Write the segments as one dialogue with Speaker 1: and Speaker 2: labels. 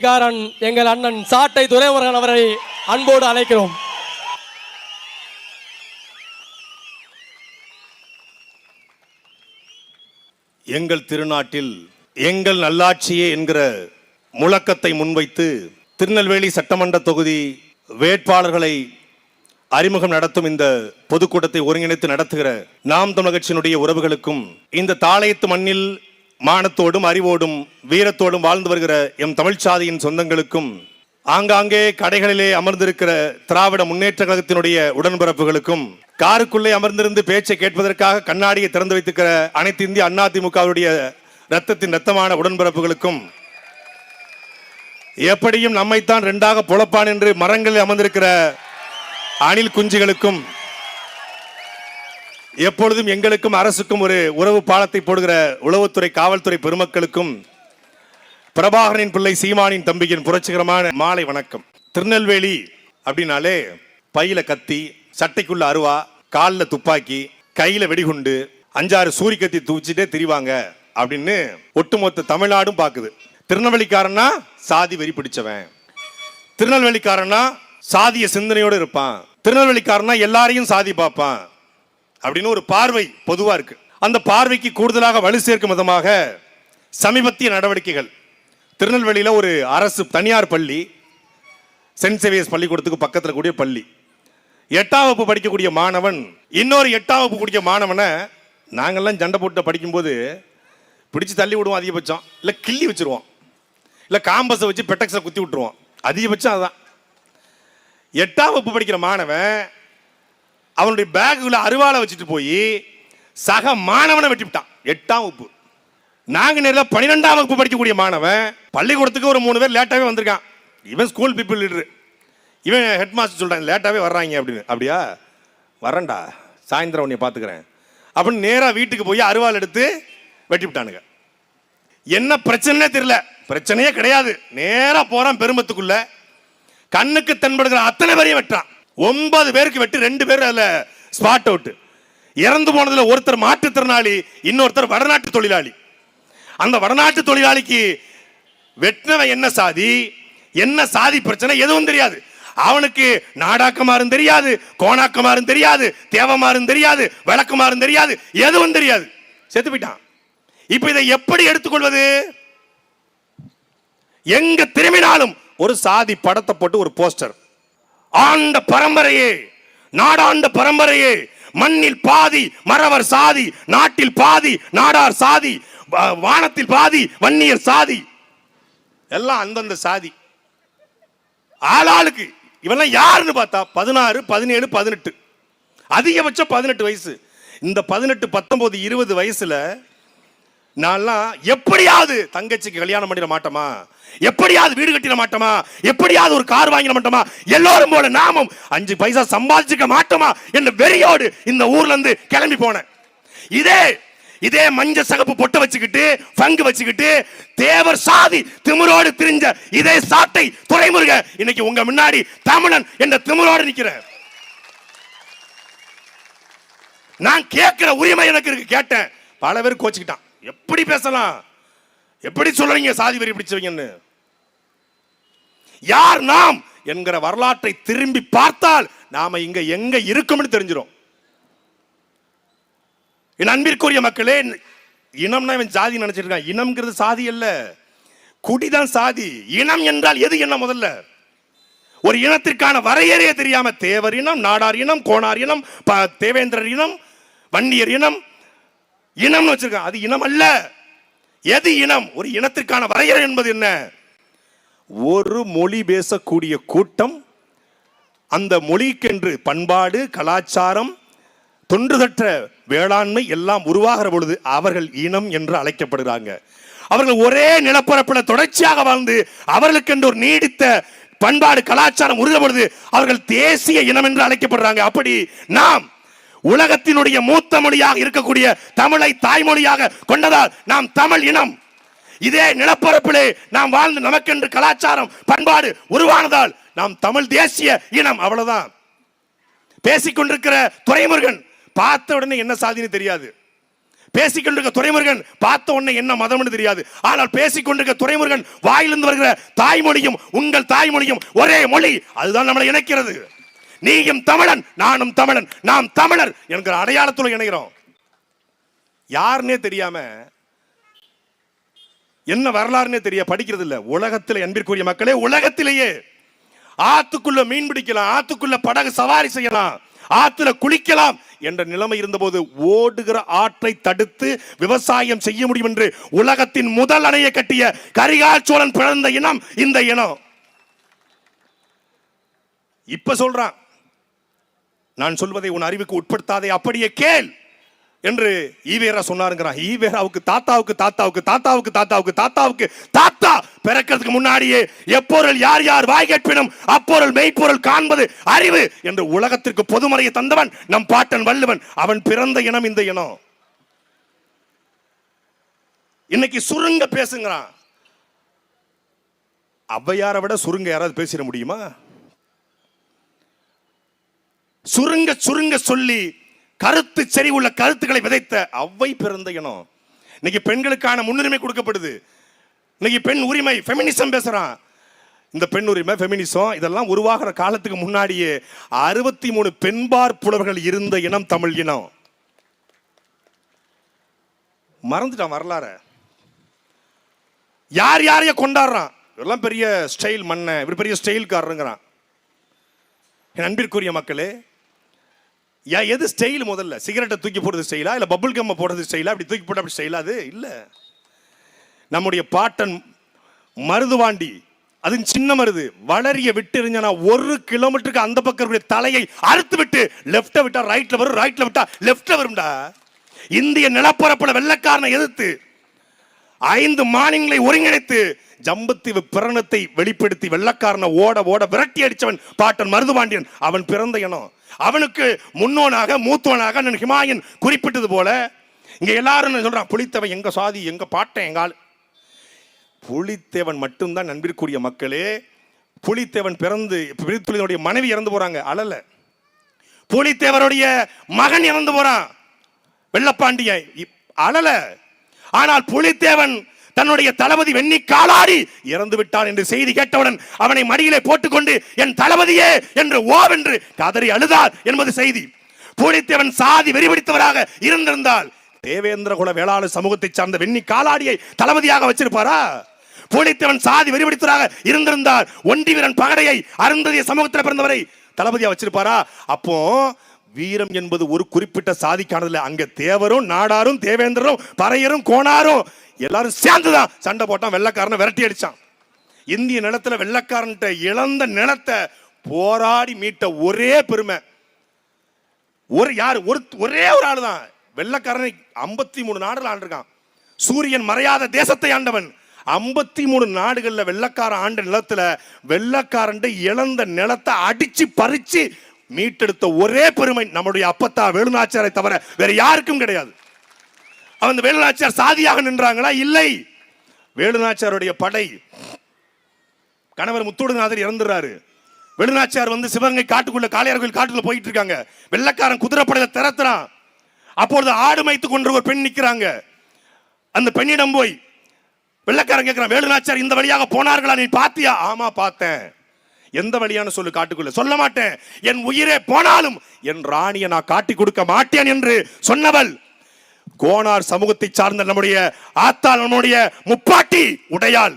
Speaker 1: எங்கள் அண்ணன் சாட்டை துரைமுருகன் அவரை அன்போடு அழைக்கிறோம்.
Speaker 2: எங்கள் திருநாட்டில் எங்கள் நல்லாட்சியே என்கிற முழக்கத்தை முன்வைத்து திருநெல்வேலி சட்டமன்ற தொகுதி வேட்பாளர்களை அறிமுகம் நடத்தும் இந்த பொதுக்கூட்டத்தை ஒருங்கிணைத்து நடத்துகிற நாம் தமிழர் கட்சியினுடைய உறவுகளுக்கும், இந்த தாளையத்து மண்ணில் மானத்தோடும் அறிவோடும் வீரத்தோடும் வாழ்ந்து வருகிற எம் தமிழ் சாதியின் சொந்தங்களுக்கும், ஆங்காங்கே கடைகளிலே அமர்ந்திருக்கிற திராவிட முன்னேற்ற கழகத்தினுடைய உடன்பிறப்புகளுக்கும், காருக்குள்ளே அமர்ந்திருந்து பேச்சை கேட்பதற்காக கண்ணாடியை திறந்து வைத்திருக்கிற அனைத்து இந்திய அண்ணா திமுகவுடைய ரத்தத்தின் ரத்தமான உடன்பிறப்புகளுக்கும், எப்படியும் நம்மைத்தான் இரண்டாக புலப்பான் என்று மரங்களில் அமர்ந்திருக்கிற அணில் குஞ்சுகளுக்கும், எப்பொழுதும் எங்களுக்கும் அரசுக்கும் ஒரு உறவு பாலத்தை போடுகிற உளவுத்துறை காவல்துறை பெருமக்களுக்கும், பிரபாகரனின் பிள்ளை சீமானின் தம்பியின் புரட்சிகரமான மாலை வணக்கம். திருநெல்வேலி அப்படின்னாலே பையில கத்தி, சட்டைக்குள்ள அருவா, காலில் துப்பாக்கி, கையில வெடிகுண்டு, 5-6 சூரி கத்தி தூச்சிட்டே திரிவாங்க அப்படின்னு ஒட்டுமொத்த தமிழ்நாடும் பாக்குது. திருநெல்வேலிக்காரனா சாதி வெறி பிடிச்சவன், திருநெல்வேலிக்காரனா சாதிய சிந்தனையோடு இருப்பான், திருநெல்வேலிக்காரனா எல்லாரையும் சாதி பார்ப்பான் அப்படின்னு ஒரு பார்வை பொதுவா இருக்கு. அந்த பார்வைக்கு கூடுதலாக வலு சேர்க்கும் விதமாக சமீபத்திய நடவடிக்கைகள். திருநெல்வேலியில் ஒரு அரசு தனியார் பள்ளி, சென்ட் சேவியர்ஸ் பள்ளிக்கூடத்துக்கு பக்கத்தில் கூடிய பள்ளி, 8ஆம் வகுப்பு படிக்கக்கூடிய மாணவன் இன்னொரு 8ஆம் வகுப்பு கூடிய மாணவனை, நாங்கள்லாம் சண்டை போட்டு படிக்கும்போது பிடிச்சி தள்ளி விடுவோம் அதிகபட்சம், இல்லை கிள்ளி வச்சிருவோம், இல்லை காம்பஸை வச்சு பெட்டக்ஸை குத்தி விட்டுருவோம், அதிகபட்சம் அதுதான். 8ஆம் வகுப்பு படிக்கிற மாணவன் அவனுடைய பேக்குள்ள அருவாளை வச்சுட்டு போய் சக மாணவனை வெட்டிவிட்டான். 8ஆம் வகுப்பு. நாங்கள் நேரில் 12ஆம் வகுப்பு படிக்கக்கூடிய மாணவன் பள்ளிக்கூடத்துக்கு ஒரு 3 பேர் லேட்டாகவே வந்திருக்கான். இவன் ஸ்கூல் பீப்புள் லீடரு, இவன் ஹெட் மாஸ்டர் சொல்கிறான் லேட்டாகவே வர்றாங்க அப்படின்னு. அப்படியா, வரேன்டா, சாயந்தரம் உன்னை பார்த்துக்கிறேன் அப்படின்னு நேராக வீட்டுக்கு போய் அருவாள் எடுத்து வெட்டிவிட்டானுங்க. என்ன பிரச்சனையே தெரியல, பிரச்சனையே கிடையாது. நேராக போகிறான் பெருமத்துக்குள்ள, கண்ணுக்கு தென்படுகிற அத்தனை பேரையும் வெட்டான். 9 பேருக்கு வெட்டி 2 பேர் அதில் ஸ்பாட் அவுட். இறந்து போனதுல ஒருத்தர் மாற்றுத்திறனாளி, இன்னொருத்தர் வடநாட்டு தொழிலாளி. அந்த வடநாட்டு தொழிலாளிக்கு வெட்டினவன் என்ன சாதி, என்ன சாதி பிரச்சனை எதுவும் தெரியாது. அவனுக்கு நாடாக்கமாரும் தெரியாது, கோணாக்கமாரும் தெரியாது, தேவமாரும் தெரியாது, விளக்குமாரும் தெரியாது, எதுவும் தெரியாது, செத்து போயிட்டான். இப்ப இதை எப்படி எடுத்துக்கொள்வது? எங்க திரும்பினாலும் ஒரு சாதி படத்தை போட்டு ஒரு போஸ்டர், ஆண்ட பரம்பரையே, நாடாண்ட பரம்பரையே, மண்ணில் பாதி மறவர் சாதி, நாட்டில் பாதி நாடார் சாதி, வானத்தில் பாதி வன்னியர் சாதி, எல்லாம் அந்தந்த சாதி. ஆளாளுக்கு இவெல்லாம் யாருன்னு பார்த்தா 16, 17, 18, அதிகபட்சம் 18 வயசு. இந்த 18, 19, 20 வயசுல நான்லாம் எப்படியாவது தங்கச்சிக்கு கல்யாணம் பண்ணிட மாட்டோமா, எப்படியாவது வீடு கட்டிட மாட்டோமா, எப்படியாவது ஒரு கார் வாங்கிட மாட்டோமா, எல்லாரும் போல நாமும் 5 பைசா சம்பாதிச்சுக்க மாட்டோமா என்ற வெறியோடு இந்த ஊர்ல இருந்து கிளம்பி போனேன். இதே மஞ்ச சகப்பு பொட்டை வச்சுக்கிட்டு, பங்கு வச்சுக்கிட்டு, தேவர் சாதி திமிரோடு திரிஞ்ச இதே சாட்டை துரைமுருக இன்னைக்கு உங்க முன்னாடி தமிழன் என்ற திமிரோடு நிக்கிறேன். நான் கேட்கிற உரிமை எனக்கு இருக்கு. கேட்டேன், பல பேர் கோச்சுக்கிட்டான். எப்படி பேசலாம், எப்படி சொல்றீங்க சாதி வெறி பிடிச்சவங்கன்னு? யார் நாம் என்கிற வரலாற்றை திரும்பி பார்த்தால் நாம இங்க எங்க இருக்கும்னு தெரிஞ்சிடும். என் அன்பிற்குரிய மக்களே, இனம்னா இவன் சாதி நினைச்சிட்டு இருக்கான். இனம்ங்கிறது சாதி அல்ல, குடிதான் சாதி. இனம் என்றால் எது என்ன? முதல்ல ஒரு இனத்திற்கான வரையறையே தெரியாம தேவர் இனம், நாடார் இனம், கோணார் இனம், தேவேந்திரர் இனம், வன்னியர் இனம், இனம்னு வச்சிருக்கான். அது இனம் அல்ல. எது இனம்? ஒரு இனத்திற்கான வரையறை என்பது என்ன? ஒரு மொழி பேசக்கூடிய கூட்டம், அந்த மொழிக்கென்று பண்பாடு, கலாச்சாரம், தொன்றுதற்ற வேளாண்மை எல்லாம் உருவாகிற பொழுது அவர்கள் இனம் என்று அழைக்கப்படுகிறாங்க. அவர்கள் ஒரே நிலப்பரப்பில் தொடர்ச்சியாக வாழ்ந்து அவர்களுக்கென்று ஒரு நீடித்த பண்பாடு, கலாச்சாரம் உருகிற பொழுது அவர்கள் தேசிய இனம் என்று அழைக்கப்படுறாங்க. அப்படி நாம் உலகத்தினுடைய மூத்த மொழியாக இருக்கக்கூடிய தமிழை தாய்மொழியாக கொண்டதால் நாம் தமிழ் இனம். இதே நிலப்பரப்பிலே நாம் வாழ்ந்து நமக்கென்று கலாச்சாரம், பண்பாடு உருவானதால் நாம் தமிழ் தேசிய இனம். அவ்வளவுதான். பேசிக்கொண்டிருக்கிற துரைமுருகன் பார்த்த உடனே என்ன சாதின்னு தெரியாது, பேசிக்கொண்டிருக்க துரைமுருகன் பார்த்த உடனே என்ன மதம்னு தெரியாது. ஆனால் பேசிக்கொண்டிருக்க துரைமுருகன் வாயிலிருந்து வருகிற தாய்மொழியும் உங்கள் தாய்மொழியும் ஒரே மொழி. அதுதான் நம்மளை இணைக்கிறது. நீயும் தமிழன், நானும் தமிழன், நாம் தமிழர் என்கிற அடையாளத்துல இணைகிறோம். யாருன்னே தெரியாம, என்ன வரலாறுனே தெரிய படிக்கிறது இல்ல. உலகத்தில் அன்பிற்குரிய மக்களே, உலகத்திலேயே ஆத்துக்குள்ள மீன் பிடிக்கலாம், ஆத்துக்குள்ள படகு சவாரி செய்யலாம், ஆத்துல குளிக்கலாம் என்ற நிலைமை இருந்தபோது ஓடுகிற ஆற்றை தடுத்து விவசாயம் செய்ய முடியும் என்று உலகத்தின் முதல் அணையை கட்டிய கரிகால் சோழன் பிறந்த இனம் இந்த இனம். இப்ப சொல்றான், நான் சொல்வதை உன் அறிவுக்கு உட்படுத்தாதே, அப்படியே கேள் என்று ஈவேரா சொன்னாருங்கிறான். ஈவேராவுக்கு தாத்தாவுக்கு தாத்தாவுக்கு தாத்தாவுக்கு தாத்தாவுக்கு தாத்தாவுக்கு தாத்தா பிறக்கிறதுக்கு முன்னாடியே எப்பொருள் யார் யார் வாய் கேட்பினும் அப்பொருள் மெய்ப்பொருள் காண்பது அறிவு என்று உலகத்திற்கு பொதுமறையை தந்தவன் நம் பாட்டன் வள்ளுவன். அவன் பிறந்த இனம் இந்த இனம். இன்னைக்கு சுருங்க பேசுங்கிறான். ஔவையாரை விட சுருங்க யாராவது பேசிட முடியுமா? சுருங்க சுருங்க சொல்லி கருத்து செறிவுள்ள கருத்துக்களை விதைத்த ஔவை பிறந்த இனம். இன்னைக்கு பெண்களுக்கான முன்னுரிமை கொடுக்கப்படுது. இன்னைக்கு பெண் உரிமை, ஃபெமினிசம் பேசுறான். இந்த பெண் உரிமை, ஃபெமினிசம் இதெல்லாம் உருவாகிற காலத்துக்கு முன்னாடியே 63 பெண்பார் புலவர்கள் இருந்த இனம் தமிழ் இனம். மறந்துட்டான் வரலாற. யார் யாரைய கொண்டாடுறான். இதெல்லாம் பெரிய ஸ்டைல் மன்ன, இவர் பெரிய ஸ்டைல்காரங்கிறான். என் அன்பிற்குரிய மக்களே, எது ஸ்டைல்? முதல்ல சிகரெட்டை தூக்கி போடுறது ஸ்டைலா, இல்ல பபுள் கம் போடுறது ஸ்டைலா? அப்படி தூக்கி போட்டு அப்படி ஸ்டைலா? அது இல்ல. நம்முடைய பாட்டன் மருதுவாண்டி, அது சின்ன மருது, வளரிய விட்டு எறிஞ்சனா 1 கிலோமீட்டருக்கு அந்த பக்கம் தலையை அறுத்து விட்டு லெப்ட விட்டா ரைட்ல வரும், ரைட்ல விட்டா லெப்ட்ல வரும்டா. இந்திய நிலப்பரப்புல வெள்ளக்காரனை எதிர்த்து 5 மாநிலங்களை ஒருங்கிணைத்து ஜம்பத்தீவு பிரணத்தை வெளிப்படுத்தி வெள்ளக்காரனை ஓட ஓட விரட்டி அடிச்சவன் பாட்டன் மருதுபாண்டியன். அவன் பிறந்த இனம். அவனுக்கு முன்னோனாக மூத்தவனாக ஹிமாயன் குறிப்பிட்டது போல இங்க எல்லாரும் சொல்றான், புலித்தேவன் எங்க சாதி, எங்க பாட்டன், எங்க ஆள். புலித்தேவன் மட்டும்தான் நண்பிற்குரிய மக்களே. புலித்தேவன் பிறந்து புலித்தேவனுடைய மனைவி இறந்து போறாங்க, அழல. புலித்தேவருடைய மகன் இறந்து போறான், வெள்ளப்பாண்டியன், அழல. ஆனால் புலித்தேவன் தன்னுடைய தளபதி வெண்ணி காலாடி இறந்து விட்டான் என்று செய்தி கேட்டவுடன் அவனை மடியிலே போட்டுக்கொண்டு என் தளபதியே என்று ஓவென்று கதறி அழுதார் என்பது செய்தி. புலித்தேவன் சாதி வெறிபிடித்தவராக இருந்திருந்தால் தேவேந்திர குல வேளாளர் சமூகத்தை சார்ந்த வெண்ணி காலாடியை தளபதியாக வச்சிருப்பாரா? புலித்தேவன் சாதி வெறிபிடித்தவராக இருந்திருந்தால் ஒண்டி வீரன் பகடையை அருந்ததிய சமூகத்தில் பிறந்தவரை தளபதியாக வச்சிருப்பாரா? அப்போ வீரம் என்பது ஒரு குறிப்பிட்ட சாதிக்கானதில்லை. அங்க தேவரும் நாடாரும் தேவேந்திரரும் பறையரும் கோணாரும் எல்லாரும் சேர்ந்துதான் சண்டை போட்டான், வெள்ளக்காரனை விரட்டி அடிச்சான். இந்திய நிலத்துல வெள்ளக்காரன் இழந்த நிலத்தை போராடி மீட்ட ஒரே பெருமை ஒரே ஒரு ஆளு தான். வெள்ளக்காரனை 53 நாடுகள் ஆண்டிருக்கான். சூரியன் மறையாத தேசத்தை ஆண்டவன். 53 நாடுகள்ல வெள்ளக்காரன் ஆண்ட நிலத்துல வெள்ளக்காரன் இழந்த நிலத்தை அடிச்சு பறிச்சு மீட்டெடுத்த ஒரே பெருமை நம்முடைய அப்பத்தா வேலுநாச்சியாரை தவிர வேற யாருக்கும் கிடையாது. அந்த வேலுநாச்சியார் சாதியாக நின்றாங்களா? இல்லை. வேலுநாச்சியாருடைய படை, கணவர் முத்துவடுநாதர் இறந்துறாரு. வேலுநாச்சியார் வந்து சிவகங்கை காட்டுக்குள்ள, காளையார் கோயில் காட்டுக்குள்ள போயிட்டு இருக்காங்க. வெள்ளக்காரன் குதிரைப்படையில திறத்துறான். அப்பொழுது ஆடு மேய்த்து கொண்டு ஒரு பெண் நிக்கிறாங்க. அந்த பெண்ணிடம் போய் வெள்ளக்காரன் கேட்கிறான், வேலுநாச்சியார் இந்த வழியாக போனார்களா, நீ பாத்தியா? ஆமா பார்த்தேன். எந்த வழியான சொல்லு காட்டுக்குள்ள? சொல்ல மாட்டேன், என் உயிரே போனாலும் என் ராணியை நான் காட்டி கொடுக்க மாட்டேன் என்று சொன்னவள் கோனார் சமூகத்தை சார்ந்த நம்முடைய ஆத்தாள், நம்முடைய முப்பாட்டி உடையாள்.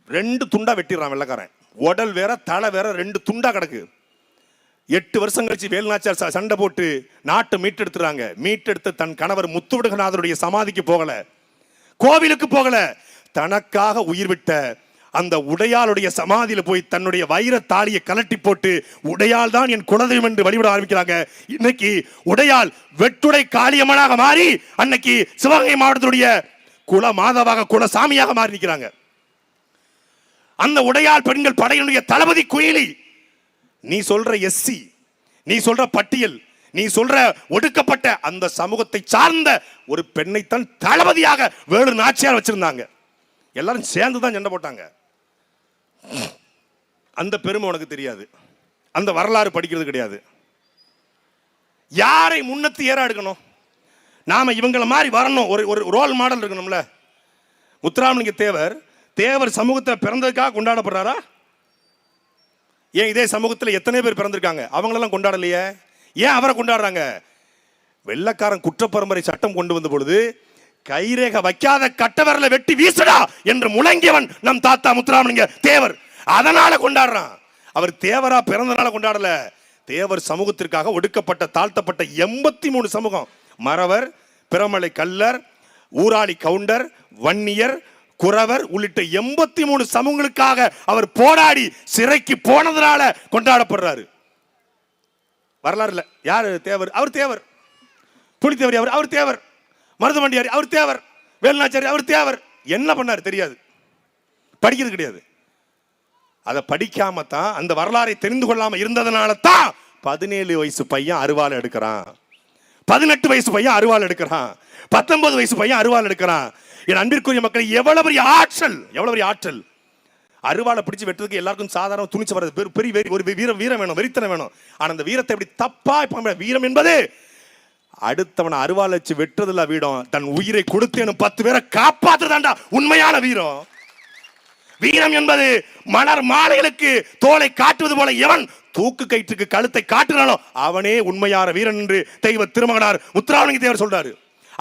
Speaker 2: 2 துண்டா வெட்டிடுறான் வெள்ளக்காரன். உடல் வேற தலை வேற 2 துண்டா கிடக்கு. 8 வருஷம் கழிச்சு வேலுநாச்சியார் சண்டை போட்டு நாட்டை மீட்டெடுத்துறாங்க. மீட்டெடுத்து தன் கணவர் முத்துவடுகநாதருடைய சமாதிக்கு போகல, கோவிலுக்கு போகல, தனக்காக உயிர் விட்ட அந்த உடையாளுடைய சமாதியில போய் தன்னுடைய வைர தாலியை கலட்டி போட்டு உடையாள் தான் என் குலதெய்வம் என்று வழிபட ஆரம்பிக்கிறாங்க. இன்னைக்கு உடையாள் வெட்டுடை காளியம்மனாக மாறி அன்னைக்கு சிவகங்கை மாவட்டத்துடைய குல மாதவாக குல சாமியாக மாறி நிற்கிறாங்க. அந்த உடையாள் பெண்கள் படையினுடைய தளபதி குயிலி. நீ சொல்ற எஸ்சி, நீ சொல்ற பட்டியல், நீ சொல்ற ஒடுக்கப்பட்ட அந்த சமூகத்தை சார்ந்த ஒரு பெண்ணைத்தான் தளபதியாக வேலு நாச்சியார் வச்சிருந்தாங்க. எல்லாரும் சேர்ந்துதான் சண்டை போட்டாங்க. அந்த பெருமை உனக்கு தெரியாது, அந்த வரலாறு படிக்கிறது கிடையாது. யாரை முன்னத்து ஏற எடுக்கணும்? நாம இவங்கள மாதிரி வரணும், ஒரு ரோல் மாடல் இருக்கணும்ல. முத்துராமலிங்க தேவர் சமூகத்தில் பிறந்ததுக்காக கொண்டாடப்படுறாரா? ஏன் இதே சமூகத்தில் எத்தனை பேர் பிறந்திருக்காங்க, அவங்களெல்லாம் கொண்டாடலையே? ஏன் அவரை கொண்டாடுறாங்க? வெள்ளக்காரன் குற்றப்பரம்பரை சட்டம் கொண்டு வந்த பொழுது கைரேக வைக்காத கட்டவரல வெட்டி வீசுடா என்று முழங்கியவன் நம் தாத்தா முத்துராமலிங்க தேவர். அதனால கொண்டாடுறான். அவர் தேவரா பிறந்தனால கொண்டாடல. தேவர் சமூகத்திற்காக ஒடுக்கப்பட்ட தாழ்த்தப்பட்ட 83 சமூகம், மறவர், பிரமலை கல்லர், ஊராளி கவுண்டர், வன்னியர், குறவர் உள்ளிட்ட 83 சமூகங்களுக்காக அவர் போராடி சிறைக்கு போனதுனால கொண்டாடப்படுறாரு. வரலாறு இல்ல. யாரு தேவர்? அவர் தேவர். புலித்தேவரி அவர் தேவர். மருதமண்டியாரி அவர் தேவர். வேலுநாச்சாரி அவர் தேவர். என்ன பண்ணாரு தெரியாது, படிக்கிறது கிடையாது. அதை படிக்காம தான், அந்த வரலாறை தெரிந்து கொள்ளாம இருந்ததுனால தான் 17 வயசு பையன் அருவாள் எடுக்கிறான், 18 வயசு பையன் அருவாள் எடுக்கிறான், 19 வயசு பையன் அருவாள் எடுக்கிறான். என் அன்பிற்குரிய மக்கள், எவ்வளவு பெரிய ஆற்றல்! அருவாளை பிடிச்சு வெட்டுறதுக்கு எல்லாருக்கும் சாதாரண துணிச்சு வர்றது பெரிய ஒரு வீரம் வேணும், வெறித்தனம் வேணும். ஆனா அந்த வீரத்தை எப்படி தப்பா வீரம் என்பது அடுத்தவனை அருவாள் வச்சு வெட்டுறதுல வீரம், தன் உயிரை கொடுத்தேன்னு 10 பேரை காப்பாற்றுதாண்டா உண்மையான வீரம். வீரம் என்பது மலர் மாலைகளுக்கு தோலை காட்டுவது போல எவன் தூக்கு கயிற்றுக்கு கழுத்தை காட்டுறானோ அவனே உண்மையான வீரன் என்று தெய்வ திருமகனார் முத்துராமலிங்க தேவர் சொல்றாரு.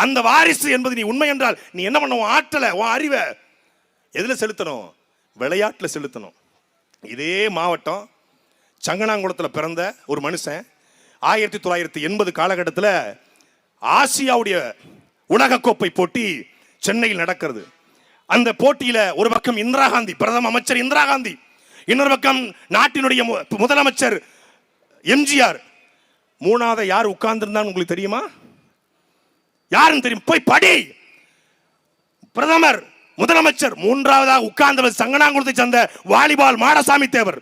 Speaker 2: அந்த வாரிசு என்பது நீ உண்மை என்றால் நீ என்ன பண்ண, உன் ஆற்றலை, உன் அறிவை எதுல செலுத்தணும்? விளையாட்டுல செலுத்தணும். இதே மாவட்டம் சங்கனாங்குளத்தில் பிறந்த ஒரு மனுஷன் 1980 காலகட்டத்தில் ஆசியாவுடைய உலகக்கோப்பை போட்டி சென்னையில் நடக்கிறது. அந்த போட்டியில ஒரு பக்கம் இந்திரா காந்தி, பிரதம அமைச்சர் இந்திரா காந்தி, இன்னொரு பக்கம் நாட்டினுடைய முதலமைச்சர் எம்ஜிஆர். மூணாவது யார் உட்கார்ந்திருந்தான்னு உங்களுக்கு தெரியுமா? யாருன்னு தெரியும்? போய் படி. பிரதமர், முதலமைச்சர். மூன்றாவதாக உட்கார்ந்தவர் சங்கனாங்குளத்தை சேர்ந்த வாலிபால் மாடசாமி தேவர்.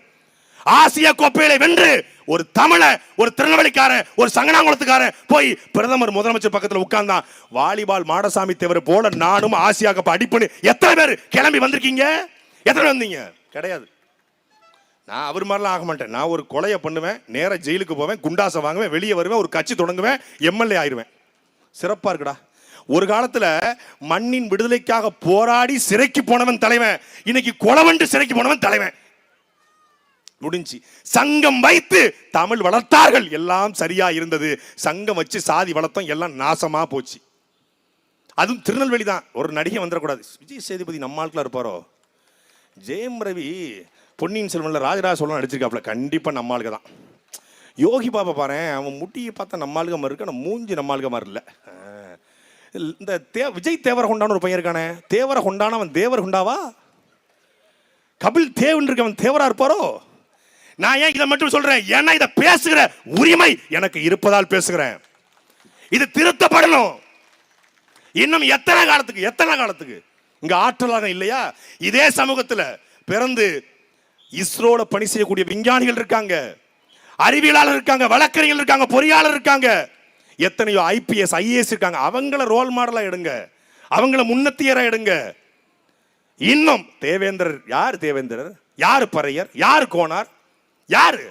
Speaker 2: ஆசிய கோப்பையை வென்று ஒரு தமிழ, ஒரு திருநெல்வேலிக்கார, ஒரு சங்கனாங்குளத்துக்கார போய் பிரதமர் முதலமைச்சர் பக்கத்தில் உட்கார்ந்தான். வாலிபால் மாடசாமி தேவர் போல நானும் ஆசியா கப் அடிப்புன்னு எத்தனை பேர் கிளம்பி வந்திருக்கீங்க? எத்தனை வந்தீங்க? கிடையாது. நான் அவர் மாதிரிலாம் ஆக மாட்டேன். நான் ஒரு கொலையை பண்ணுவேன், நேராக ஜெயிலுக்கு போவேன், குண்டாசை வாங்குவேன், வெளியே வருவேன், ஒரு கட்சி தொடங்குவேன், எம்எல்ஏ ஆயிடுவேன். சிறப்பா இருக்குடா. ஒரு காலத்துல மண்ணின் விடுதலைக்காக போராடி சிறைக்கு போனவன் தலைவன், இன்னைக்கு கொலவண்டு சிறைக்கு போனவன் தலைவன். முடிஞ்சு. சங்கம் வைத்து தமிழ் வளர்த்தார்கள், எல்லாம் சரியா இருந்தது. சங்கம் வச்சு சாதி வளர்த்தோம், எல்லாம் நாசமா போச்சு. அதுவும் திருநெல்வேலி தான். ஒரு நடிகை வந்துடக்கூடாது. விஜய் சேதுபதி நம்மாளுக்குலாம் இருப்பாரோ? ஜெயம் ரவி பொன்னியின் செல்வன்ல ராஜராஜ சோழன் நடிச்சிருக்காப்ல, கண்டிப்பா நம்மாளுக்கு தான். யோகி பாபா பாரு, அவன் முட்டியை பார்த்தா நம்மாளுக மாதிரி இருக்கு, ஆனால் மூஞ்சி நம்மாளுக மாதிரி இல்லை. இந்த விஜய் தேவர கொண்டான ஒரு பையன் இருக்கானே, தேவர கொண்டான அவன் தேவர் கொண்டாவா? கபில் தேவன் இருக்கு, அவன் தேவரா இருப்பாரோ? நான் ஏன் இதை மட்டும் சொல்றேன்? ஏன்னா இதை பேசுகிற உரிமை எனக்கு இருப்பதால் பேசுகிறேன். இது திருத்தப்படணும். இன்னும் எத்தனை காலத்துக்கு இங்க ஆற்றலாக இல்லையா? இதே சமூகத்துல பிறந்து இஸ்ரோல பணி செய்யக்கூடிய விஞ்ஞானிகள் இருக்காங்க, அறிவியலாளர் இருக்காங்க, வழக்கறிஞர்கள் இருக்காங்க, பொறியாளர் இருக்காங்க, எத்தனையோ IPS IAS இருக்காங்க. அவங்கள ரோல் மாடலா எடுங்க, அவங்கள முன்னத்தியரா எடுங்க. இன்னும் தேவேந்திரர் யார்? தேவேந்திரர் யார்? பறையர் யார்? கோனார் யாரு?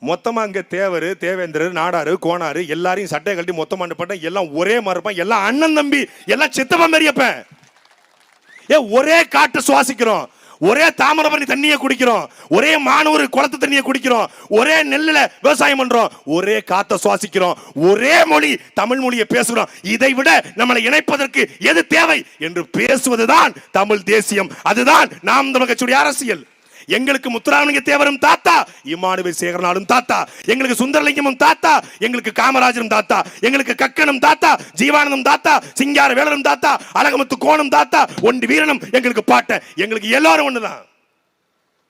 Speaker 2: மொத்தமா அங்க தேவர், தேவேந்திரர், நாடாரு, கோனாரு எல்லாரையும் சட்டை கழட்டி மொத்தமா பட்ட எல்லாம் ஒரே மாதிரி இருப்பான். எல்லாம் அண்ணன் தம்பி, எல்லாம் சித்தப்பா மாரியப்பன். ஒரே காற்று சுவாசிக்கிறோம், ஒரே தாமிரபரணி தண்ணியை குடிக்கிறோம், ஒரே மானூர் குளத்து தண்ணியை குடிக்கிறோம், ஒரே நெல்லுல விவசாயம் பண்றோம், ஒரே காத்த சுவாசிக்கிறோம், ஒரே மொழி தமிழ் மொழியை பேசுகிறோம். இதை விட நம்மளை இணைப்பதற்கு எது தேவை என்று பேசுவதுதான் தமிழ் தேசியம். அதுதான் நாம் தமிழர் கட்சியுடைய அரசியல். எங்களுக்கு முத்துராமலிங்க தேவரும் தாத்தா, இம்மானுவேல் சேகரனாலும் தாத்தா, எங்களுக்கு சுந்தரலிங்கமும் தாத்தா, எங்களுக்கு காமராஜரும் தாத்தா, எங்களுக்கு கக்கனும் தாத்தா, ஜீவானந்தம் தாத்தா, சிங்கார வேலரும் தாத்தா, அழகமுத்து கோணம் தாத்தா, ஒண்டி வீரனும் எங்களுக்கு பாட்ட, எங்களுக்கு எல்லாரும் ஒண்ணுதான்.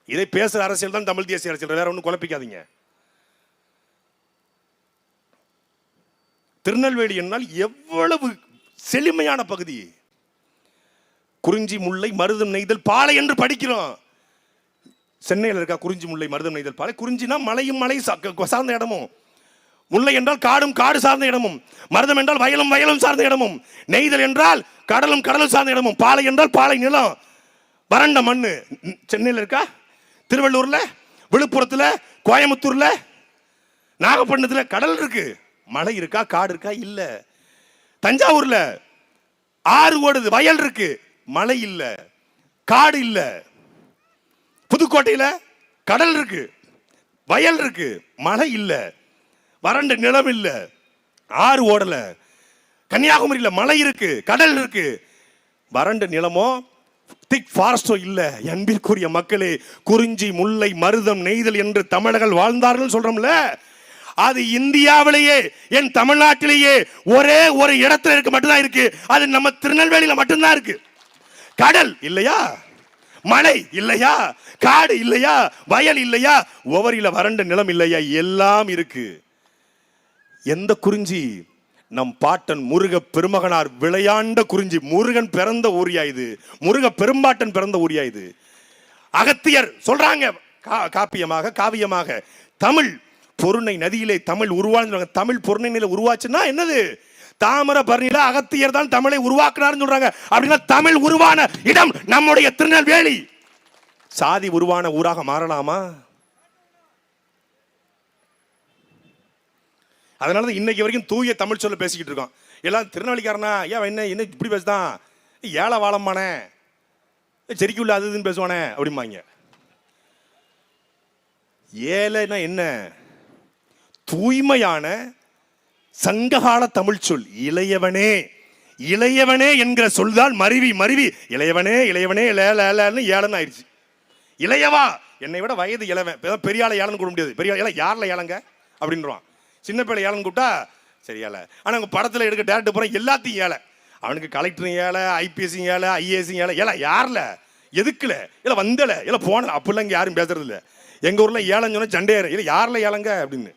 Speaker 2: இதை பேசுற அரசியல் தான் தமிழ் தேசிய அரசியல், வேற ஒன்றும் குழப்பிக்காதீங்க. திருநெல்வேலி என்னால் எவ்வளவு செழுமையான பகுதி. குறிஞ்சி முல்லை மருதம் நெய்தல் பாலை என்று படிக்கிறோம். சென்னையில் இருக்கா குறிஞ்சி முல்லை மருதம் நெய்தல் பாலை? குறிஞ்சினா மலையும் மலை சார்ந்த இடமும், முல்லை என்றால் காடும் காடு சார்ந்த இடமும், மருதம் என்றால் வயலும் வயலும் சார்ந்த இடமும், நெய்தல் என்றால் கடலும் கடலும் சார்ந்த இடமும், பாலை என்றால் பாலை நிலம், வறண்ட மண்ணு. சென்னையில் இருக்கா? திருவள்ளூர்ல, விழுப்புரத்துல, கோயம்புத்தூர்ல, நாகப்பட்டினத்துல கடல் இருக்கு. மலை இருக்கா? காடு இருக்கா? இல்ல. தஞ்சாவூர்ல ஆறு ஓடுது, வயல் இருக்கு, மழை இல்ல, காடு இல்ல. புதுக்கோட்டையில கடல் இருக்கு, வயல் இருக்கு, மழை இல்ல, வறண்ட நிலம் இல்ல, ஆறு ஓடல. கன்னியாகுமரியில மலை இருக்கு, கடல் இருக்கு, வறண்ட நிலமோ திக் ஃபாரஸ்டோ இல்ல. அன்பிற்குரிய மக்களே, குறிஞ்சி, முல்லை, மருதம், நெய்தல் என்று தமிழர்கள் வாழ்ந்தார்கள் சொல்றோம்ல, அது இந்தியாவிலேயே என் தமிழ்நாட்டிலேயே ஒரே ஒரு இடத்துல இருக்கு மட்டும்தான் இருக்கு. அது நம்ம திருநெல்வேலியில மட்டும்தான் இருக்கு. கடல் இல்லையா, மலை இல்லையா, காடு இல்லையா, வயல் இல்லையா, ஒவ்வொருல வறண்ட நிலம் இல்லையா, எல்லாம் இருக்கு. எந்த குறிஞ்சி? நம் பாட்டன் முருக பெருமகனார் விளையாண்ட குறிஞ்சி. முருகன் பிறந்த ஊரியா இது, முருக பெரும்பாட்டன் பிறந்த ஊரியா இது. அகத்தியர் சொல்றாங்க காப்பியமாக காவியமாக, தமிழ் பொருணை நதியிலே தமிழ் உருவான்னு. தமிழ் பொருணை நிலை உருவாச்சுன்னா என்னது? தாமிரபரணியில அகத்தியர் தான் தமிழை உருவாக்குனார்னு சொல்றாங்க. அப்படின்னா தமிழ் உருவான இடம் நம்முடைய திருநெல்வேலி. சாதி உருவான ஊராக மாறலாமா? அதனாலதான் இன்னைக்கு வரைக்கும் தூய தமிழ் சொல்ல பேசிக்கிட்டு இருக்கோம். எல்லாம் திருநெல்வேலிக்காரனா ஏன் என்ன என்ன இப்படி பேசுதான், ஏழை வாழம்மானே, செரிக்குள்ள அது இதுன்னு பேசுவானே அப்படிம்பாங்க. ஏழைனா என்ன? தூய்மையான சங்ககால தமிழ் சொல். இளையவனே, இளையவனே என்கிற சொல்தான் மருவி மருவி இளையவனே இளையவனே ஏழன்னு ஏழன்னு ஆயிடுச்சு. இளையவா, என்னை விட வயது இளவன், பெரிய ஆளை ஏழன்னு கூட முடியாது. பெரிய ஆளை யாரில் ஏழங்க அப்படின்றான். சின்ன பிள்ளை ஏழன்னு கூப்பிட்டா சரி ஏழை. ஆனால் உங்கள் படத்தில் எடுக்க டேரக்டர் போகிற எல்லாத்தையும் ஏழை. அவனுக்கு கலெக்டரும் ஏழை, ஐபிஎஸ்ஸும் ஏழை, ஐஏஎஸும் ஏழை. ஏழை யாரில், எதுக்குல, இல்லை வந்தல, இல்லை போனல, அப்படிலாம் இங்கே யாரும் பேசுறது இல்லை. எங்கள் ஊரில் ஏழைன்னு சொன்னால் சண்டையாரு, இல்லை யாரில் ஏழைங்க அப்படின்னு.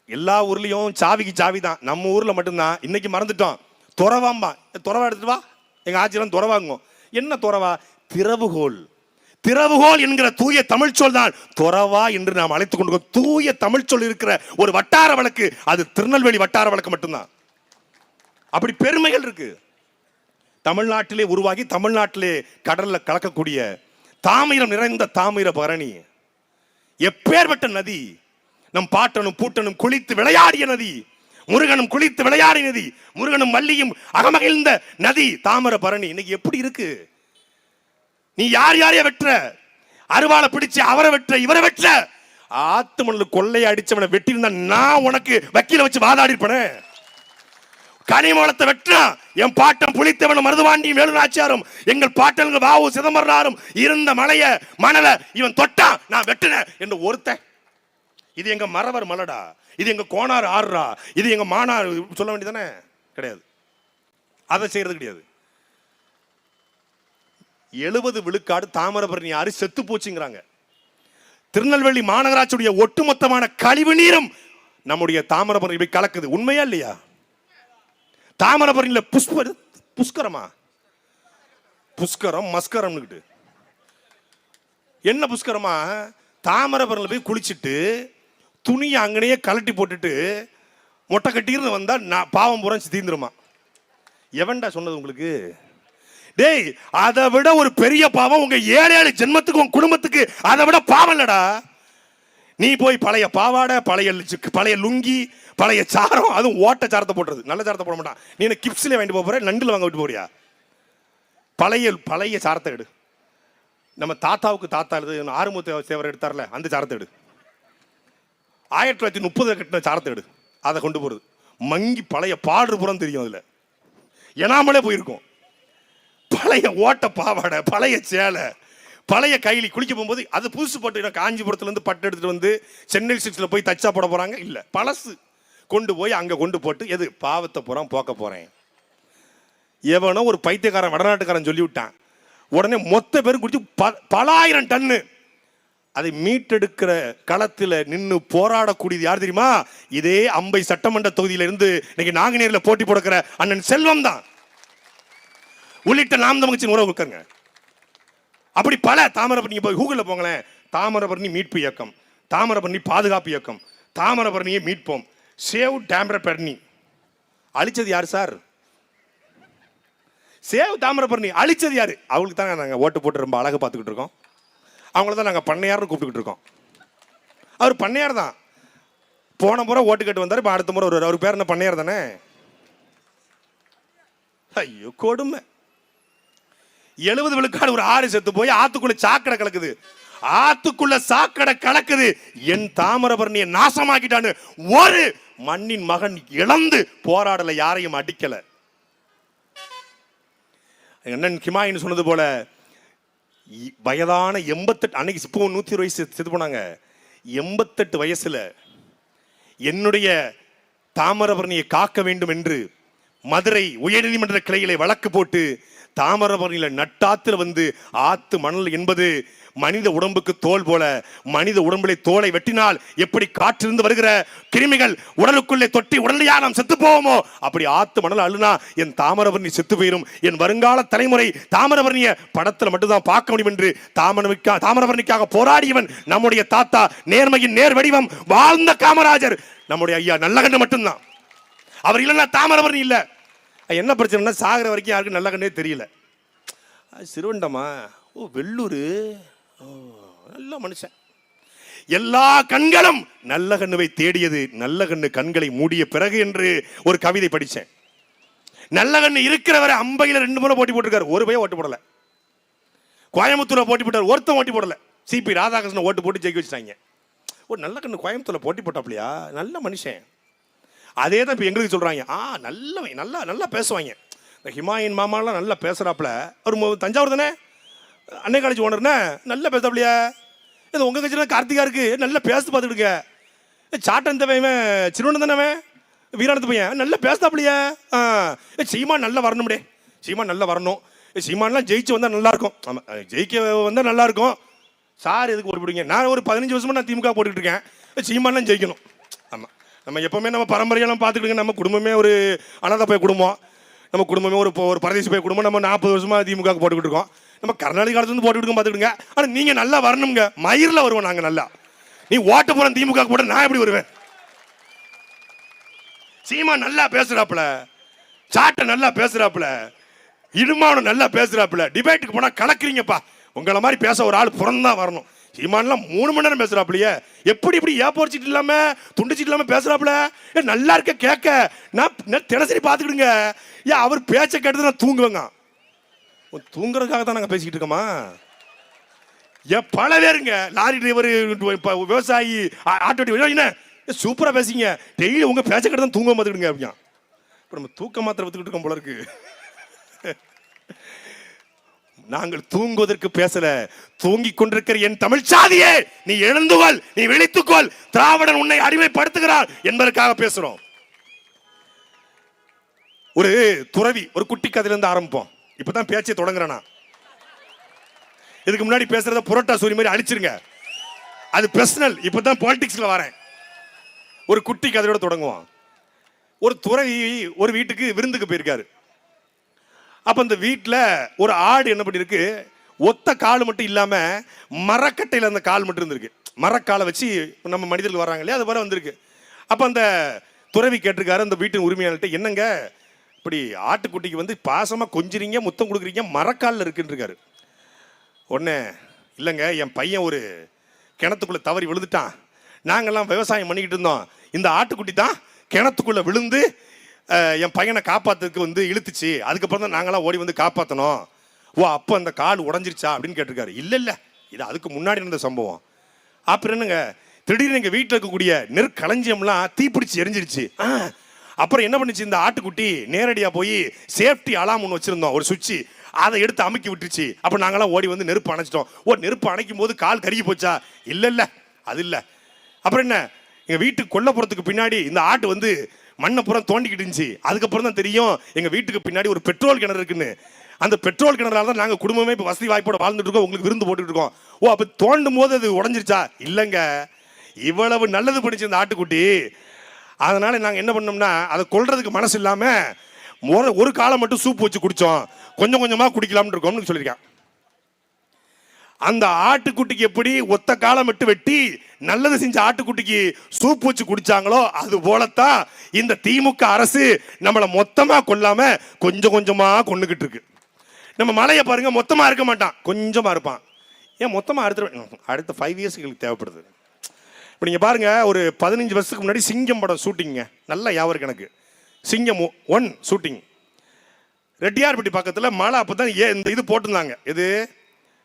Speaker 2: எல்லா ஊர்லேயும் சாவிக்கு சாவி தான், நம்ம ஊரில் மட்டும்தான் இன்னைக்கு மறந்துட்டோம். துறவாம்பா, துறவா எடுத்துட்டு வா, எங்கள் ஆட்சியெல்லாம் துறவாங்குவோம். என்ன துறவா? திறவுகோல். திறவுகோல் என்கிற தூய தமிழ் சொல் தான் துறவா என்று நாம் அழைத்துக் கொண்டு. தூய தமிழ் சொல் இருக்கிற ஒரு வட்டார வழக்கு அது திருநெல்வேலி வட்டார வழக்கு மட்டும்தான். அப்படி பெருமைகள் இருக்கு. தமிழ்நாட்டிலே உருவாகி தமிழ்நாட்டிலே கடல்ல கலக்கக்கூடிய தாமிரம் நிறைந்த தாமிரபரணி எப்பேற்பட்ட நதி. நம் பாட்டனும் பூட்டனும் குளித்து விளையாடிய நதி, முருகனும் குளித்து விளையாடிய நதி, முருகனும் மல்லியும் அகமகிழ்ந்த நதி தாமிரபரணி. இன்னைக்கு எப்படி இருக்கு? நீ யார் யாரைய வெற்ற, அருவாளை பிடிச்சு அவரை வெற்ற, இவரை வெற்ற, ஆத்து மணல் கொள்ளையை அடிச்சவனை வெட்டியிருந்தா நான் உனக்கு வக்கீல வச்சு வாதாடி இருப்பேன். கனிமூலத்தை வெற்றா என் பாட்டம் புலித்தேவனும் மருதுவாண்டியும் வேலுநாச்சியாரும் எங்கள் பாட்டன்கள் வாவு சிதம்பரனாரும் இருந்த மலைய மணல இவன் தொட்டா நான் வெட்டினேன் என்று ஒருத்த. இது எங்க மறவர் மலடா, இது எங்க கோணார் ஆறுரா, இது எங்க மானார் சொல்ல வேண்டியதானே? கிடையாது, அதை செய்யறது கிடையாது. 70 விழுக்காடு தாமிரபரணி ஆறு செத்து போச்சுங்கிறாங்க. திருநெல்வேலி மாநகராட்சியுடைய ஒட்டுமொத்தமான கழிவு நீரும் நம்முடைய தாமிரபரணி கலக்குது. உண்மையா இல்லையா? தாமிரபரணியில புஷ்கரமா, புஷ்கரம் மஸ்கரம் என்ன புஷ்கரமா? தாமிரபரணியில் போய் குளிச்சுட்டு துணியை அங்கனையே கலட்டி போட்டுட்டு மொட்டை கட்டிருந்து வந்தா பாவம் பூரா தீந்துருமா. எவன்டா சொன்னது உங்களுக்கு? டேய், அதை விட ஒரு பெரிய பாவம் உங்க 7 ஜென்மத்துக்கு உங்க குடும்பத்துக்கு அதை விட பாவம் இல்லடா. நீ போய் பழைய பாவாடை, பழைய லுங்கி, பழைய சாரம், அதுவும் ஓட்ட சாரத்தை போட்டுறது. நல்ல சாரத்தை போட மாட்டான். நீ என்ன கிப்ஸ்ல வாங்கிட்டு போற, நண்டில் வாங்க விட்டு போறியா? பழைய சாரத்தை எடு. நம்ம தாத்தாவுக்கு தாத்தா எழுது ஆறுமுக சேவர் எடுத்தார்ல, அந்த சாரத்தை எடு. 1930 கட்டின சாரத்தை எடு, அதை கொண்டு போறது. மங்கி பழைய பாடு புறம் தெரியும், அதுல எனாமலே போயிருக்கும். பழைய ஓட்ட பாவாடை, பழைய சேலை, பழைய கைலி குளிக்க போகும்போது அது புதுசு போட்டு காஞ்சிபுரத்துல இருந்து பட்டு எடுத்துட்டு வந்து சென்னை சிக்ஸ்ல போய் தச்சா போட போறாங்க. இல்ல, பழசு கொண்டு போய் அங்க கொண்டு போட்டு எது பாவத்தை புறம் போக்க போறேன். எவனோ ஒரு பைத்தியக்காரன் வடநாட்டுக்காரன் சொல்லி விட்டான். உடனே மொத்த பேரும் குடிச்சு பல ஆயிரம் டன்னு அதை மீட்டெடுக்கிற களத்தில் நின்று போராடக்கூடியது யார் தெரியுமா? இதே அம்பை சட்டமன்ற தொகுதியில இருந்து இன்னைக்கு நாங்குநேரில் போட்டி போடுக்கிற அண்ணன் செல்வம் தான் உள்ளிட்ட நாம் தமிழ்ச்சியின் உறவு இருக்காங்க. அப்படி பல தாமிரபரணி போய் கூகுளில் போங்களேன். தாமிரபரணி மீட்பு இயக்கம், தாமிரபரணி பாதுகாப்பு இயக்கம், தாமிரபரணியை மீட்போம், சேவ் தாமிரபரணி. அழிச்சது யார் சார்? சேவ் தாமிரபரணி அழிச்சது யாரு? அவங்களுக்கு தாங்க நாங்கள் ஓட்டு போட்டு ரொம்ப அழகாக பார்த்துக்கிட்டு இருக்கோம். அவங்கள தான் நாங்கள் பண்ணையார்னு கூப்பிட்டுக்கிட்டு இருக்கோம். அவர் பண்ணையார் தான். போன முறை ஓட்டு கேட்டு வந்தார், இப்போ அடுத்த முறை வருவார். அவர் பேர் என்ன? பண்ணையார் தானே. ஐயோ கொடுமை. 70 விழுக்காடு ஒரு ஆறு செத்து போய் ஆத்துக்குள்ள சாக்கடை கலக்குது. ஆத்துக்குள்ள சாக்கடை கலக்குது. என் தாமிரபரணியை நாசமாக்கிட்டான்னு ஒரு மண்ணின் மகன் இழந்து போராடல, யாரையும் அடிக்கல. அண்ணன் ஹிமாயின் சொன்னது போல வயதான 88, அன்னைக்கு இப்போ 120 வயசு செத்து போனாங்க. 88 வயசுல என்னுடைய தாமிரபரணியை காக்க வேண்டும் என்று மதுரை உயர்நீதிமன்ற கிளையிலே வழக்கு போட்டு தாமிரபரணியில நட்டாத்துல வந்து ஆத்து மணல் என்பது மனித உடம்புக்கு தோல் போல, மனித உடம்புல தோலை வெட்டினால் எப்படி காற்றிலிருந்து வருகிற கிருமிகள் உடலுக்குள்ளே தொட்டி உடனடியா நாம் செத்து போவோமோ, அப்படி ஆத்து மணல் அழுனா என் தாமிரபரணி செத்து போயிரும். என் வருங்கால தலைமுறை தாமிரபரணிய படத்துல மட்டும்தான் பார்க்க முடியும் என்று தாமிரபரணிக்காக போராடியவன் நம்முடைய தாத்தா, நேர்மையின் நேர் வடிவம் வாழ்ந்த காமராஜர், நம்முடைய ஐயா நல்லகண்ணு மட்டும்தான். அவர் இல்லைன்னா தாமிரபரணி இல்ல. என்ன பிரச்சனைனா சாகிற வரைக்கும் யாருக்கும் நல்ல கண்ணே தெரியல. சிறுவண்டமா, ஓ வெள்ளூர், நல்ல மனுஷன். எல்லா கண்களும் நல்ல கண்ணுவை தேடியது, நல்ல கண்ணு கண்களை மூடிய பிறகு என்று ஒரு கவிதை படிச்சேன். நல்ல கண்ணு இருக்கிறவரை அம்பையில 2 முறை போட்டி போட்டிருக்காரு, ஒரு பையன் ஓட்டு போடல. கோயம்புத்தூர்ல போட்டி போட்டார், ஒருத்தன் ஓட்டி போடல. சிபி ராதாகிருஷ்ணன் ஓட்டு போட்டு ஜெயிக்க வச்சுட்டாங்க. ஒரு நல்ல கண்ணு கோயம்புத்தூர்ல போட்டி போட்டாப்லையா, நல்ல மனுஷன். அதே தான் இப்போ எங்களுக்கு சொல்கிறாங்க. நல்லவன், நல்லா நல்லா பேசுவாங்க. இந்த ஹிமாயின் மாமாலாம் நல்லா பேசுகிறாப்புல. அவர் தஞ்சாவூர் தானே, அன்னை காலேஜ் ஓனர்னே, நல்லா பேசாப்லையா. இது உங்கள் கட்சியில் கார்த்திகா இருக்கு, நல்லா பேச பார்த்துக்கிடுங்க. சாட்டன் தவையவன் சிறுவன் தானே, வீராணத்து பையன், நல்லா பேசுதாப்லையா. சீமான் நல்லா வரணும்டே, சீமான் நல்லா வரணும். சீமான்லாம் ஜெயிச்சு வந்தால் நல்லாயிருக்கும். ஆமாம், ஜெயிக்க வந்தால் நல்லாயிருக்கும். சார் எதுக்கு ஓட்டு போடுவீங்க? நான் ஒரு 15 வருஷமாக நான் திமுக போட்டுக்கிட்டு இருக்கேன். சீமான்லாம் ஜெயிக்கணும். ஆமாம், நம்ம எப்பவுமே நம்ம பரம்பரையெல்லாம் பார்த்துக்கிடுங்க. நம்ம குடும்பமே ஒரு அனாதை போய் குடும்பம், நம்ம குடும்பமே ஒரு பரதேசி போய் குடும்பம். நம்ம 40 வருஷமாக திமுக போட்டுக்கிட்டு இருக்கோம். நம்ம கருணாநிதி காலத்துலேருந்து போட்டுக்கிட்டு பார்த்துக்கிடுங்க. ஆனால் நீங்கள் நல்லா வரணுங்க, மயிரில் வருவோம் நாங்கள் நல்லா. நீ ஓட்ட போகிற திமுக போட நான் எப்படி வருவேன்? சீமா நல்லா பேசுகிறாப்புல, சாட்டை நல்லா பேசுகிறாப்புல, இடுமானம் நல்லா பேசுகிறாப்புல. டிபேட்டுக்கு போனால் கலக்குறீங்கப்பா. உங்களை மாதிரி பேச ஒரு ஆள் பிறந்தான் வரணும். சீமான்லாம் 3 மணி நேரம் பேசுறாப்லையே, எப்படி இப்படி ஏப்போர் சீட்டு இல்லாம துண்டு சீட்டு இல்லாம பேசுறாப்ல. நல்லா இருக்க கேட்க நான் தினசரி பார்த்துக்கிடுங்க. ஏன் அவர் பேச்ச கேட்டு நான் தூங்குவேங்க. தூங்குறதுக்காக தான் நாங்கள் பேசிக்கிட்டு இருக்கோமா? ஏன் பல பேருங்க, லாரி டிரைவர், விவசாயி, ஆட்டோ டிரைவர், சூப்பரா பேசிங்க, டெய்லி உங்க பேச்ச கேட்டு தான் தூங்க பார்த்துக்கிடுங்க. அப்படியா இப்போ நம்ம தூக்க மாத்திரை வித்துக்கிட்டு இருக்கோம் போல இருக்கு. நாங்கள் தூங்குவதற்கு பேசல, தூங்கிக் கொண்டிருக்கிற என் தமிழ் சாதியே, நீ எழுந்துகொள், நீ விழித்துக்கொள், திராவிடன் உன்னை அடிமைப்படுத்துகிறார் என்பதற்காக பேசுறோம். ஒரு துறவி, ஒரு குட்டி கதையில இருந்து ஆரம்பிப்போம். இப்பதான் பேச்சை தொடங்குறேனா. இதுக்கு முன்னாடி பேசுறத புரோட்டா சூரி மாதிரி அழிச்சிருங்க, அது பர்சனல். இப்பதான் பாலிடிக்ஸ்ல வரேன். ஒரு குட்டி கதையோட தொடங்குவோம். ஒரு துறவி ஒரு வீட்டுக்கு விருந்துக்கு போயிருக்காரு. அப்ப அந்த வீட்டில் ஒரு ஆடு என்ன பண்ணிருக்கு, ஒத்த கால் மட்டும் இல்லாம மரக்கட்டையில் அந்த கால் மட்டும் இருந்திருக்கு. மரக்காலை வச்சு நம்ம மனிதர்கள் வர்றாங்க இல்லையா, அது போல வந்திருக்கு. அப்ப அந்த துறவி கேட்டிருக்காரு அந்த வீட்டின் உரிமையாளர்கிட்ட, என்னங்க இப்படி ஆட்டுக்குட்டிக்கு வந்து பாசமா கொஞ்சிறீங்க, முத்தம் கொடுக்குறீங்க, மரக்காலில் இருக்குன்னு இருக்காரு. ஒன்று, இல்லைங்க என் பையன் ஒரு கிணத்துக்குள்ள தவறி விழுந்துட்டான், நாங்கள்லாம் விவசாயம் பண்ணிக்கிட்டு இருந்தோம், இந்த ஆட்டுக்குட்டி தான் கிணத்துக்குள்ள விழுந்து என் பையனை காப்பாத்துறதுக்கு வந்து இழுத்துச்சு, அதுக்கப்புறம் தான் நாங்களாம் ஓடி வந்து காப்பாற்றணும். ஓ அப்போ அந்த கால் உடஞ்சிருச்சா அப்படின்னு கேட்டிருக்காரு. இல்லை இல்லை, இது அதுக்கு முன்னாடி இருந்த சம்பவம். அப்புறம் என்னங்க, திடீர்னு எங்கள் வீட்டில் இருக்கக்கூடிய நெற்களஞ்சியம்லாம் தீப்பிடிச்சு எரிஞ்சிருச்சு. அப்புறம் என்ன பண்ணுச்சு, இந்த ஆட்டுக்குட்டி நேரடியாக போய் சேஃப்டி அலாம் ஒன்று வச்சுருந்தோம், ஒரு சுவிட்சு, அதை எடுத்து அமுக்கி விட்டுருச்சு. அப்போ நாங்களாம் ஓடி வந்து நெருப்பு அணைச்சிட்டோம். ஓ நெருப்பு அணைக்கும் போது கால் கருகி போச்சா? இல்லை இல்லை, அது இல்லை. அப்புறம் என்ன, எங்கள் வீட்டுக்கு கொல்லப்புறத்துக்கு பின்னாடி இந்த ஆட்டு வந்து மண்ணை புறம் தோண்டிக்கிட்டு இருந்துச்சு. அதுக்கப்புறம் தான் தெரியும் எங்கள் வீட்டுக்கு பின்னாடி ஒரு பெட்ரோல் கிணறு இருக்குன்னு. அந்த பெட்ரோல் கிணறால தான் நாங்கள் குடும்பமே இப்போ வசதி வாய்ப்போட வாழ்ந்துட்டு இருக்கோம், உங்களுக்கு விருந்து போட்டுட்டு இருக்கோம். ஓ அப்போ தோண்டும் போது அது உடஞ்சிருச்சா? இல்லைங்க, இவ்வளவு நல்லது பண்ணிச்சு இந்த ஆட்டுக்குட்டி. அதனால நாங்கள் என்ன பண்ணோம்னா, அதை கொல்றதுக்கு மனசு இல்லாமல் ஒரு காலம் மட்டும் சூப் வச்சு குடித்தோம், கொஞ்சம் கொஞ்சமாக குடிக்கலாம்னு இருக்கோம்னு சொல்லியிருக்கேன். அந்த ஆட்டுக்குட்டிக்கு எப்படி ஒத்த காலம் விட்டு வெட்டி நல்லது செஞ்ச ஆட்டுக்குட்டிக்கு சூப் வச்சு குடிச்சாங்களோ, அது போலத்தான் இந்த திமுக அரசு நம்மளை மொத்தமா கொல்லாம கொஞ்சம் கொஞ்சமா கொண்டுகிட்டு இருக்கு. நம்ம மலையை பாருங்க, மொத்தமா இருக்க மாட்டான், கொஞ்சமா இருப்பான். ஏன் மொத்தமா அடுத்த 5 இயர்ஸ்க்கு தேவைப்படுது. இப்போ நீங்க பாருங்க, ஒரு 15 வருஷத்துக்கு முன்னாடி சிங்கம் படம் ஷூட்டிங்க, நல்லா ஞாபகம் இருக்கு எனக்கு. சிங்கம் 1 ஷூட்டிங் ரெட்டியார்பட்டி பக்கத்துல மழை அப்பதான் இந்த இது போட்டிருந்தாங்க. இது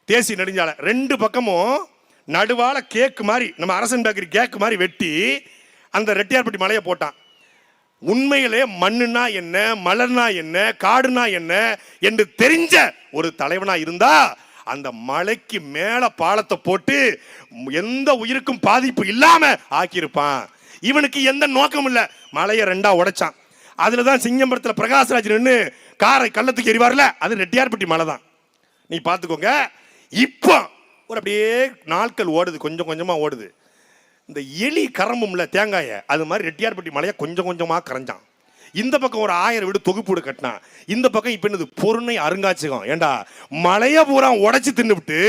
Speaker 2: தேசிய நெடுஞ்சாலை 2 பக்கமும் நடுவால கேக்கு மாதிரி, நம்ம அரசன் பேக்கரி கேக்கு மாதிரி வெட்டி அந்த ரெட்டியார்பட்டி மலையை போட்டான். உண்மையிலே மண்ணுனா என்ன, மலர்னா என்ன, காடுனா என்ன என்று தெரிஞ்ச ஒரு தலைவனா இருந்தா அந்த மலைக்கு மேல பாலத்தை போட்டு எந்த உயிருக்கும் பாதிப்பு இல்லாம ஆக்கியிருப்பான். இவனுக்கு எந்த நோக்கம் இல்ல. மலையை 2ஆ உடைச்சான். அதுலதான் சிங்கம்பரத்தில் பிரகாஷ்ராஜ் நின்று காரை கள்ளத்துக்கு எறிவார்ல, அது ரெட்டியார்பட்டி மலை தான். நீ பாத்துக்கோங்க. இப்போ ஒரு அப்படியே நாட்கள் ஓடுது, கொஞ்சம் கொஞ்சமா ஓடுது. இந்த எலி கரம்பும்ல தேங்காய, அது மாதிரி ரெட்டியார்பட்டி மலையை கொஞ்சம் கொஞ்சமா கரைஞ்சான். இந்த பக்கம் ஒரு 1000 வீடு தொகுப்பு வீடு கட்டினான். இந்த பக்கம் இப்ப என்னது பொருணை அருங்காட்சியகம். ஏண்டா மலைய பூரா உடைச்சு தின்னுவிட்டு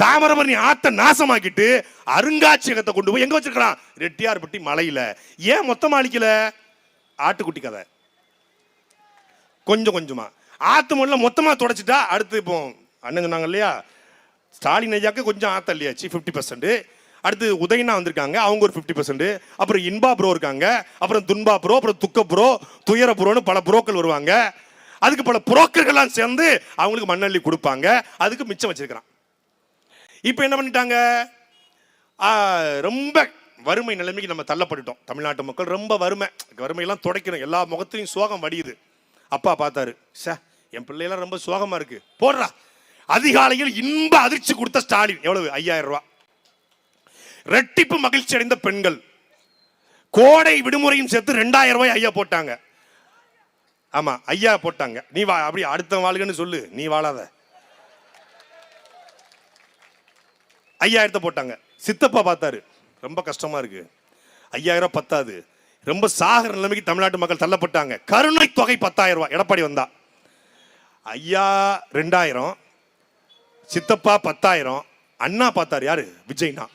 Speaker 2: தாமிரபரணி ஆத்த நாசமாக்கிட்டு அருங்காட்சியகத்தை கொண்டு போய் எங்க வச்சிருக்கான்? ரெட்டியார்பட்டி மலையில. ஏன் மொத்தமா அழிக்கல? ஆட்டுக்குட்டி கதை. கொஞ்சம் கொஞ்சமா ஆத்து மொழில மொத்தமா தொடச்சிட்டா அடுத்து இப்போ அண்ணன் சொன்னாங்க இல்லையா, ஸ்டாலின் ஐயாக்கு கொஞ்சம் ஆத்த இல்லையாச்சு 50%. அடுத்து உதயனா வந்திருக்காங்க, அவங்க ஒரு 50%. அப்புறம் இன்பா ப்ரோ இருக்காங்க, அப்புறம் துன்பா ப்ரோ, அப்புறம் துக்க ப்ரோ, துயர ப்ரோன்னு பல ப்ரோக்கள் வருவாங்க. அதுக்கு பல புரோக்கர்கள்லாம் சேர்ந்து அவங்களுக்கு மண்ணள்ளி கொடுப்பாங்க. அதுக்கு மிச்சம் வச்சிருக்கிறான். இப்போ என்ன பண்ணிட்டாங்க? ரொம்ப வறுமை நிலைமைக்கு நம்ம தள்ளப்பட்டுட்டோம். தமிழ்நாட்டு மக்கள் ரொம்ப வறுமையெல்லாம் துடைக்கணும். எல்லா முகத்திலையும் சோகம் வடியுது. அப்பா பார்த்தாரு, சே என் பிள்ளையெல்லாம் ரொம்ப சோகமா இருக்கு, போடுறா. அதிகாலையில் இன்ப அதிர்ச்சி கொடுத்த ஸ்டாலின் எவ்வளவு? 5000 ரூபாய். ரெட்டிப்பு மகிழ்ச்சி அடைந்த பெண்கள் கோடை விடுமுறையும் சேர்த்து 2000 ரூபாய் ஐயா போட்டாங்க. ஆமா ஐயா போட்டாங்க. நீ வா, அப்படி அடுத்த வாழ்கன்னு சொல்லு, நீ வாழாத. 5000 போட்டாங்க. சித்தப்பா பார்த்தாரு, ரொம்ப கஷ்டமா இருக்கு, 5000 பத்தாது, ரொம்ப சாகர நிலைமைக்கு தமிழ்நாட்டு மக்கள் தள்ளப்பட்டாங்க. கருணை தொகை 10000 ரூபாய். எடப்பாடி வந்தா ஐயா 2000, சித்தப்பா 10000, அண்ணா பார்த்தாரு. யாரு? விஜய்னா.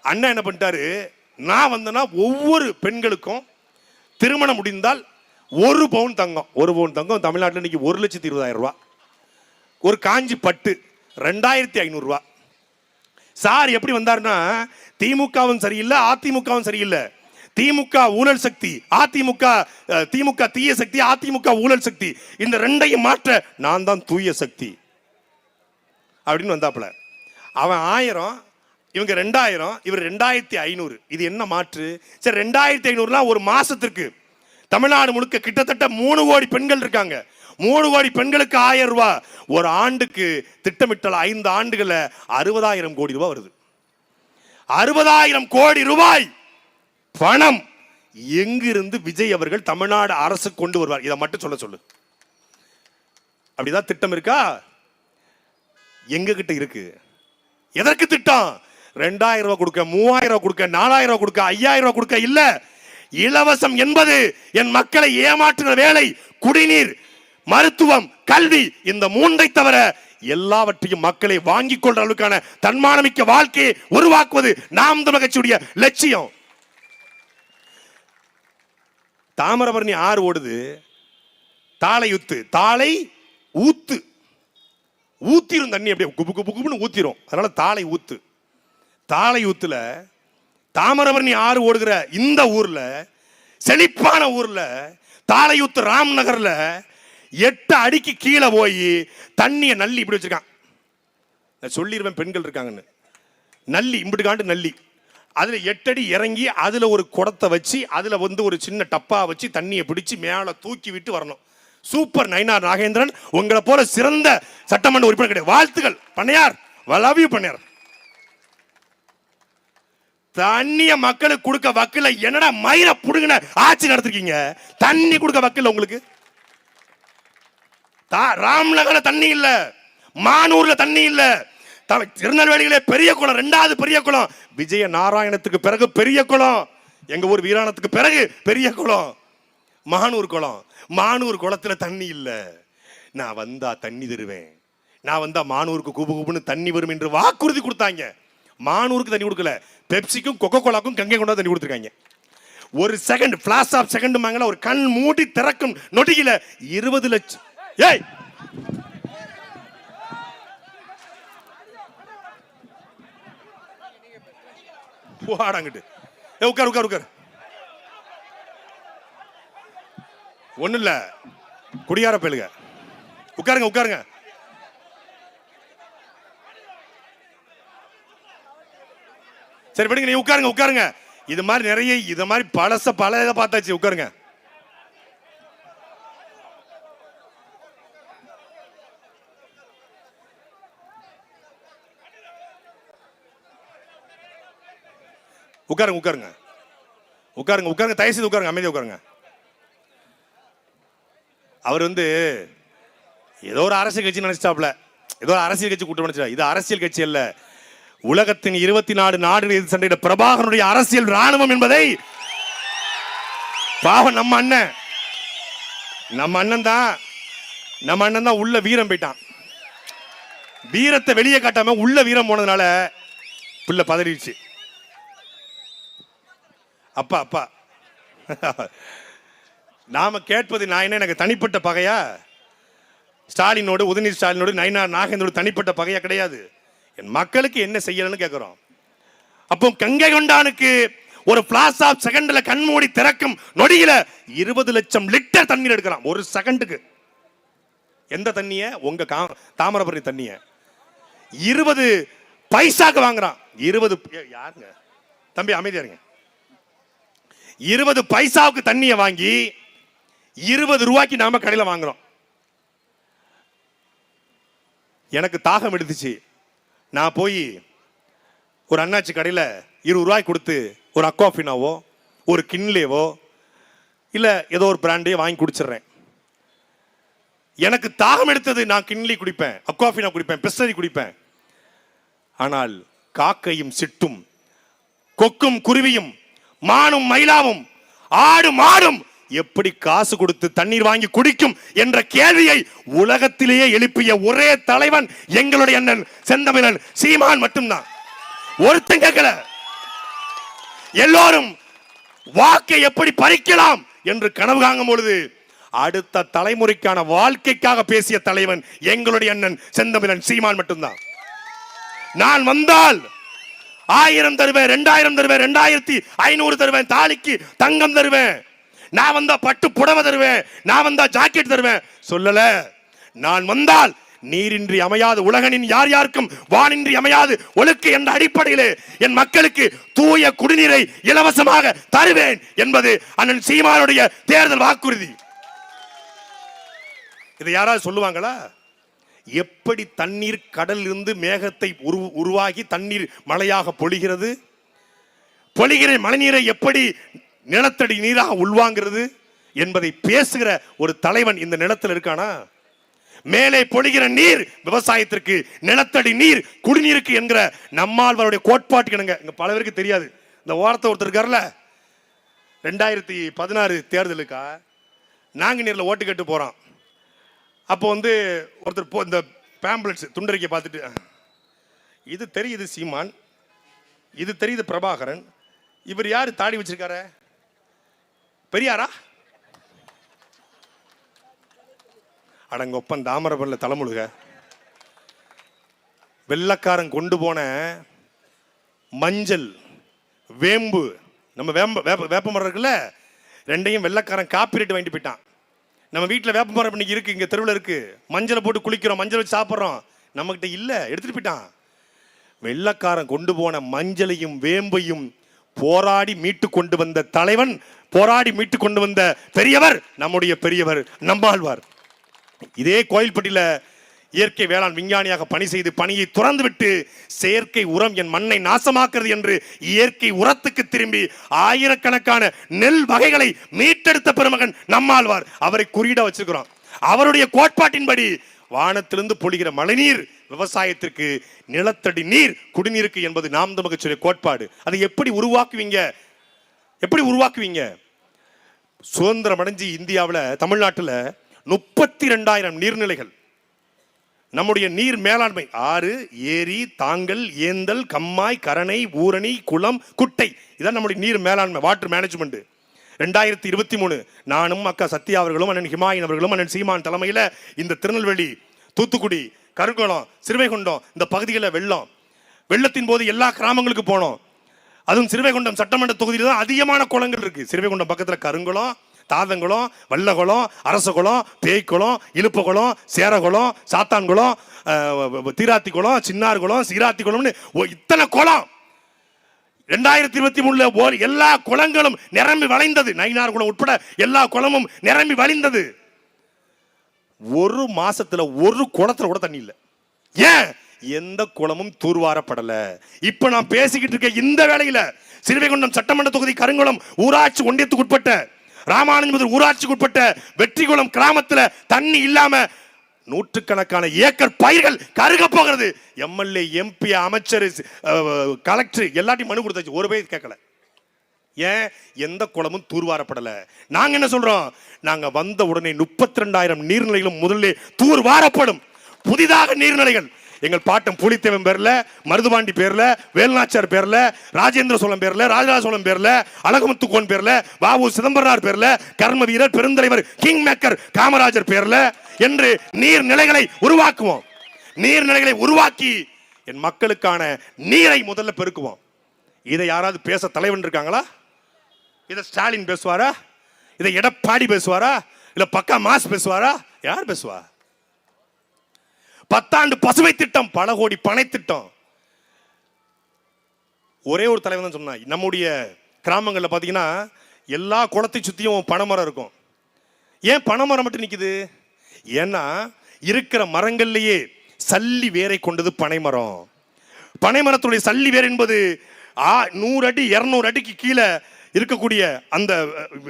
Speaker 2: அண்ணா என்ன பண்ணிட்டாரு? நான் வந்தேன்னா ஒவ்வொரு பெண்களுக்கும் திருமணம் முடிந்தால் 1 பவுன் தங்கம். 1 பவுன் தங்கம் தமிழ்நாட்டில் இன்னைக்கு 1,20,000 ரூபாய். ஒரு காஞ்சி பட்டு 2500 ரூபாய். சார் எப்படி வந்தாருன்னா, திமுகவும் சரியில்லை, அதிமுகவும் சரியில்லை. திமுக ஊழல் சக்தி, திமுக தீய சக்தி, அதிமுக ஊழல் சக்தி. இந்த ரெண்டையும் மாற்ற நான் தான் தூய சக்தி அப்படின்னு வந்தாப்புல. அவன் 1000, இவங்க 2000, இவர் 2500. இது என்ன மாற்று? சரி 2500 ஒரு மாசத்திற்கு தமிழ்நாடு முழுக்க கிட்டத்தட்ட 3 கோடி பெண்கள் இருக்காங்க. 3 கோடி பெண்களுக்கு 1000 ரூபாய். ஒரு ஆண்டுக்கு திட்டமிட்டல் 5 ஆண்டுகள்ல 60,000 கோடி ரூபாய் வருது. 60,000 கோடி ரூபாய் பணம் எங்கிருந்து விஜய் அவர்கள் தமிழ்நாடு அரசு கொண்டு வருவார்? இதை மட்டும் சொல்ல சொல்லு. அப்படிதான் திட்டம் இருக்கா? எங்க கிட்ட இருக்கு. எதற்கு திட்டம்? 2000 ரூபாய் கொடுக்க, 3000 ரூபாய் கொடுக்க, 4000 ரூபாய் கொடுக்க, 5000 ரூபாய் கொடுக்க இல்ல. இலவசம் என்பது என் மக்களை ஏமாற்றுகிற வேலை. குடிநீர், மருத்துவம், கல்வி, இந்த 3ஐ தவிர எல்லாவற்றையும் மக்களை வாங்கிக் கொள்ற அளவுக்கான தன்மானமிக்க வாழ்க்கையை உருவாக்குவது நாம் தமிழர் கட்சியுடைய லட்சியம். தாமிரபரணி ஆறு ஓடுது, தாளை ஊத்திரும் தண்ணி, அப்படியே குபு குபு குபுன்னு ஊத்திரும். அதனால தாளை ஊத்துல தாமிரபரணி ஆறு ஓடுகிற இந்த ஊர்ல, செழிப்பான ஊர்ல, தாளையூத்து ராம் நகர்ல 8 அடிக்கு கீழே போய் தண்ணிய நள்ளி இப்படி வச்சிருக்கான். நான் சொல்லிடுவேன் பெண்கள் இருக்காங்கன்னு. நள்ளி இம்பிட்டு காண்டு நள்ளி, அதுல 8 அடி இறங்கி அதுல ஒரு குடத்தை வச்சு அதுல ஒரு சின்ன டப்பா வச்சு தண்ணியை பிடிச்சு மேல தூக்கி விட்டு வரணும். சூப்பர் நயினார் நாகேந்திரன், உங்களை போல சிறந்த சட்டமன்ற உறுப்பினர் கிடையாது. வாழ்த்துக்கள் பண்ணையார், லவ் யூ பண்ணையார். தண்ணிய மக்களுக்கு கொடுக்க வக்கில என்னடா மயிர புடுங்கின ஆட்சி நடத்திருக்கீங்க. தண்ணி கொடுக்க வக்கில உங்களுக்கு. ராம்நகர்ல தண்ணி இல்ல, மானூர்ல தண்ணி இல்ல, திருநெல்வேலியிலே பெரிய குளம், 2வது பெரிய குளம், விஜய நாராயணத்துக்கு பிறகு பெரிய குளம், எங்க ஊர் வீராணத்துக்கு பிறகு பெரிய குளம் மானூர் குளம். மானூர் குளத்துல தண்ணி இல்ல. நான் வந்தா தண்ணி தருவேன், நான் வந்தா மானூருக்கு குபு குபுன்னு தண்ணி வரும் என்று வாக்குறுதி கொடுத்தாங்க. மானூருக்கு தண்ணி கொடுக்கல, பெப்சிக்கும் கொக்கோ கோலாக்கும் கங்கை கொண்டா தண்ணி கொடுத்துருக்காங்க. ஒரு செகண்ட் பிளாஷ் ஆஃப் செகண்ட் வாங்கல, ஒரு கண் மூடி திறக்கும் நொடியில 20 லட்சம். ஏய் போடாங்கிட்டு உட்கார். ஒண்ணு இல்ல, குடியார பயலுக. உட்காருங்க உட்காருங்க. சரி விடுங்க, நீ உட்காருங்க உட்காருங்க. இது மாதிரி நிறைய இது மாதிரி பல இதை பார்த்தாச்சு. உட்காருங்க. உட்காருங்க உட்காருங்க உட்காருங்க உட்காருங்க. தயவு செய்து உட்காருங்க, அமைதியாக உட்காருங்க. அவர் ஏதோ ஒரு அரசியல் கட்சி நினைச்சாப்ல, ஏதோ ஒரு அரசியல் கட்சி கூட்டம் நினைச்சா. இது அரசியல் கட்சி அல்ல, உலகத்தின் 24 நாடுகளில் சண்டையிட பிரபாகரனுடைய அரசியல் ராணுவம் என்பதை பாவம் நம்ம அண்ணன் தான் உள்ள வீரம் போயிட்டான். வீரத்தை வெளியே காட்டாம உள்ள வீரம் போனதுனால பிள்ளை பதறிடுச்சு. அப்பா நாம கேட்பது நான் என்ன, எனக்கு தனிப்பட்ட பகையா? ஸ்டாலினோடு, உதயநிதி ஸ்டாலினோடு, நயினார் நாகேந்திரோடு தனிப்பட்ட பகையா கிடையாது. என் மக்களுக்கு என்ன செய்யணும்னு கேட்கிறோம். அப்போ கங்கை கொண்டானுக்கு ஒரு பிளாஸ் ஆஃப் செகண்ட்ல கண்மூடி திறக்கும் நொடியில 20 லட்சம் லிட்டர் தண்ணீர் எடுக்கிறான் ஒரு செகண்டுக்கு. எந்த தண்ணிய? உங்க தாமிரபரணி தண்ணிய 20 பைசாக்கு வாங்குறான். 20 யாருங்க தம்பி அமைதியா இருங்க. 20 பைசாவுக்கு தண்ணியை வாங்கி 20 ரூபாய்க்கு நாம கடையில வாங்குறோம். எனக்கு தாகம் எடுத்துச்சு, நான் போய் ஒரு அண்ணாச்சி கடையில் 20 ரூபாய் கொடுத்து ஒரு அக்வாஃபினாவோ ஒரு கிண்லேவோ இல்லை ஏதோ ஒரு பிராண்டையோ வாங்கி குடிச்சிடுறேன். எனக்கு தாகம் எடுத்தது, நான் கிண்லி குடிப்பேன், அக்வாஃபினா குடிப்பேன், பிஸ்லரி குடிப்பேன். ஆனால் காக்கையும் சிட்டும், கொக்கும் குருவியும், மானும் மயிலாவும், ஆடு மாடும் எப்படி காசு கொடுத்து தண்ணீர் வாங்கி குடிக்கும் என்ற கேள்வியை உலகத்திலேயே எழுப்பிய ஒரே தலைவன் எங்களுடைய அண்ணன் செந்தமிழன் சீமான் மட்டும்தான். ஒருத்தன் கேட்கல. எல்லோரும் வாக்கை எப்படி பறிக்கலாம் என்று கனவு காணும் பொழுது அடுத்த தலைமுறைக்கான வாழ்க்கைக்காக பேசிய தலைவன் எங்களுடைய அண்ணன் செந்தமிழன் சீமான் மட்டும்தான். நான் வந்தால் 1000 தருவேன், 2000 தருவேன், 2500 தருவேன், தாலிக்கு தங்கம் தருவேன், நான் வந்தா பட்டு புடவை தருவேன், நான் வந்தா ஜாக்கெட் தருவேன் சொல்லல. நான் வந்தால் நீரின்றி அமையாது உலகனின் யார் யாருக்கும் வானின்றி அமையாது ஒழுக்கு என்ற அடிப்படையிலே என் மக்களுக்கு தூய குடிநீரை இலவசமாக தருவேன் என்பது அண்ணன் சீமானுடைய தேர்தல் வாக்குறுதி. இதை யாராவது சொல்லுவாங்களா? எப்படி தண்ணீர் கடலில் இருந்து மேகத்தை உருவாகி தண்ணீர் மழையாக பொழிகிறது, பொழிகிற மழைநீரை எப்படி நிலத்தடி நீராக உள்வாங்கிறது என்பதை பேசுகிற ஒரு தலைவன் இந்த நிலத்தில் இருக்கானா? மேலே பொழிகிற நீர் விவசாயத்திற்கு, நிலத்தடி நீர் குடிநீருக்கு என்கிற நம்மாழ்வாருடைய கோட்பாட்டுக்கு இங்க பல பேருக்கு தெரியாது. இந்த ஓரத்தை ஒருத்தர் இருக்கார்ல, 2016 தேர்தலுக்கா நாங்குநீர்ல ஓட்டு கேட்டு போறோம். அப்போ ஒருத்தர் இந்த பேம்ப்ளெட்ஸ் துண்டறிக்கை பார்த்துட்டு, இது தெரியுது சீமான், இது தெரியுது பிரபாகரன், இவர் யாரு தாடி வச்சிருக்காரு, பெரியாரா? அடங்கொப்பன் தாமரபல்ல தலைமுழுக. வெள்ளக்காரன் கொண்டு போன மஞ்சள், வேம்பு, நம்ம வேப்ப மரம் இருக்குல்ல, ரெண்டையும் வெள்ளக்காரன் காப்பிரைட் வாங்கிட்டு போயிட்டான். நம்ம வீட்டில் வேப்ப மரம் இன்னைக்கு இருக்கு, இங்க தெருவில் இருக்கு, மஞ்சளை போட்டு குளிக்கிறோம், மஞ்சள் வச்சு சாப்பிட்றோம், நம்மகிட்ட இல்ல, எடுத்துட்டு போயிட்டான். வெள்ளக்காரன் கொண்டு போன மஞ்சளையும் வேம்பையும் போராடி மீட்டு கொண்டு வந்த தலைவன், போராடி மீட்டு கொண்டு வந்த பெரியவர் நம்முடைய பெரியவர் நம்மாழ்வார். இதே கோயில்பட்டியில இயற்கை வேளாண் விஞ்ஞானியாக பணி செய்து பணியை துறந்து விட்டு செயற்கை உரம் என் மண்ணை நாசமாக்குறது என்று இயற்கை உரத்துக்கு திரும்பி ஆயிரக்கணக்கான நெல் வகைகளை மீட்டெடுத்த பெருமகன் நம்மாழ்வார். அவரை குறியீடா வச்சிருக்கிறோம். அவருடைய கோட்பாட்டின்படி வானத்திலிருந்து பொழிகிற மழைநீர் விவசாயத்திற்கு, நிலத்தடி நீர் குடிநீருக்கு என்பது நாம் தமிழர் சொல்லிய கோட்பாடு. அதை எப்படி உருவாக்குவீங்க? எப்படி உருவாக்குவீங்க? சுதந்திரம் அடைஞ்சு இந்தியாவில், தமிழ்நாட்டில் 32,000 நீர்நிலைகள். நம்முடைய நீர் மேலாண்மை, ஆறு, ஏரி, தாங்கல், ஏந்தல், கம்மாய், கரணை, ஊரணி, குளம், குட்டை, இதான் நம்முடைய நீர் மேலாண்மை, வாட்டர் மேனேஜ்மெண்ட். 2023 நானும் அக்கா சத்யா அவர்களும் அண்ணன் ஹிமாயின் அவர்களும் அண்ணன் சீமான் தலைமையில் இந்த திருநெல்வேலி, தூத்துக்குடி, கருங்குளம், சிறுவைகுண்டம் இந்த பகுதிகளில் வெள்ளத்தின் போது எல்லா கிராமங்களுக்கு போனோம். அதுவும் சிறுவைகுண்டம் சட்டமன்ற தொகுதியில் தான் அதிகமான குளங்கள் இருக்கு. சிறுவைகுண்டம் பக்கத்தில் கருங்குளம், தாதங்குளம், வல்லகுளம், அரசகுளம், பேய்க்குளம், இழுப்பகுளம், சேரகுளம், சாத்தான்குளம், தீராத்திக்குளம், சின்னார்குளம், சீராத்திக்குளம்னு இத்தனை குளம் 2023 எல்லா குளங்களும் நிரம்பி வளைந்தது. நயினார் குளம் உட்பட எல்லா குளமும் நிரம்பி வழிந்தது. ஒரு மாசத்துல ஒரு குளத்துல கூட தண்ணி இல்லை. ஏன்? எந்த குளமும் தூர்வாரப்படல. இப்ப நான் பேசிக்கிட்டு இருக்க இந்த வேளையில சிறுவைகுண்டம் சட்டமன்ற தொகுதி கருங்குளம் ஊராட்சி ஒன்றியத்துக்கு உட்பட்ட ராமானுஜபுரம் ஊராட்சிக்கு உட்பட்ட வெற்றிகுளம் கிராமத்துல தண்ணி இல்லாம நூற்றுக்கணக்கான ஏக்கர் பயிர்கள் கருக போகிறது. எம்எல்ஏ, எம்பி, அமைச்சர், கலெக்டர் எல்லாத்தையும் மனு கொடுத்தாச்சு, ஒரு பேர் கேட்கல. ஏன்? எந்த குளமும் தூர்வாரப்படல. நாங்க என்ன சொல்றோம்? நாங்க வந்த உடனே 32,000 நீர்நிலைகளும் முதல்ல தூர்வாரப்படும். புதிதாக நீர்நிலைகள் எங்கள் பாட்டம் புலித்தேவன் பேர்ல, மருதுபாண்டி பேர்ல, வேலுநாச்சியார் பேர்ல, ராஜேந்திர சோழன் பேர்ல, ராஜராஜ சோழன் பேர்ல, அழகுமுத்துக்கோன் பேர்ல, வாவு சிதம்பரனார் பேர்ல, கர்ம வீரர் பெருந்தலைவர் கிங் மேக்கர் காமராஜர் பேர்ல என்று நீர்நிலைகளை உருவாக்குவோம். நீர்நிலைகளை உருவாக்கி என் மக்களுக்கான நீரை முதல்ல பெருக்குவோம். இதை யாராவது பேச தலைவன் இருக்காங்களா? இதை ஸ்டாலின் பேசுவாரா? இதை எடப்பாடி பேசுவாரா? இல்ல பக்கா மாஸ் பேசுவாரா? யார் பேசுவா? 10 ஆண்டு பசுமை திட்டம், பல கோடி பனை திட்டம். ஒரே ஒரு தலைவன் தான் சொன்னா, நம்முடைய கிராமங்களில் பார்த்தீங்கன்னா எல்லா குளத்தை சுத்தியும் பனைமரம் இருக்கும். ஏன் பனைமரம் மட்டும் நிக்குது? ஏன்னா இருக்கிற மரங்கள்லேயே சல்லி வேரை கொண்டது பனைமரம். பனைமரத்துடைய சல்லி வேர் என்பது 100 அடி 200 அடிக்கு கீழே இருக்கக்கூடிய அந்த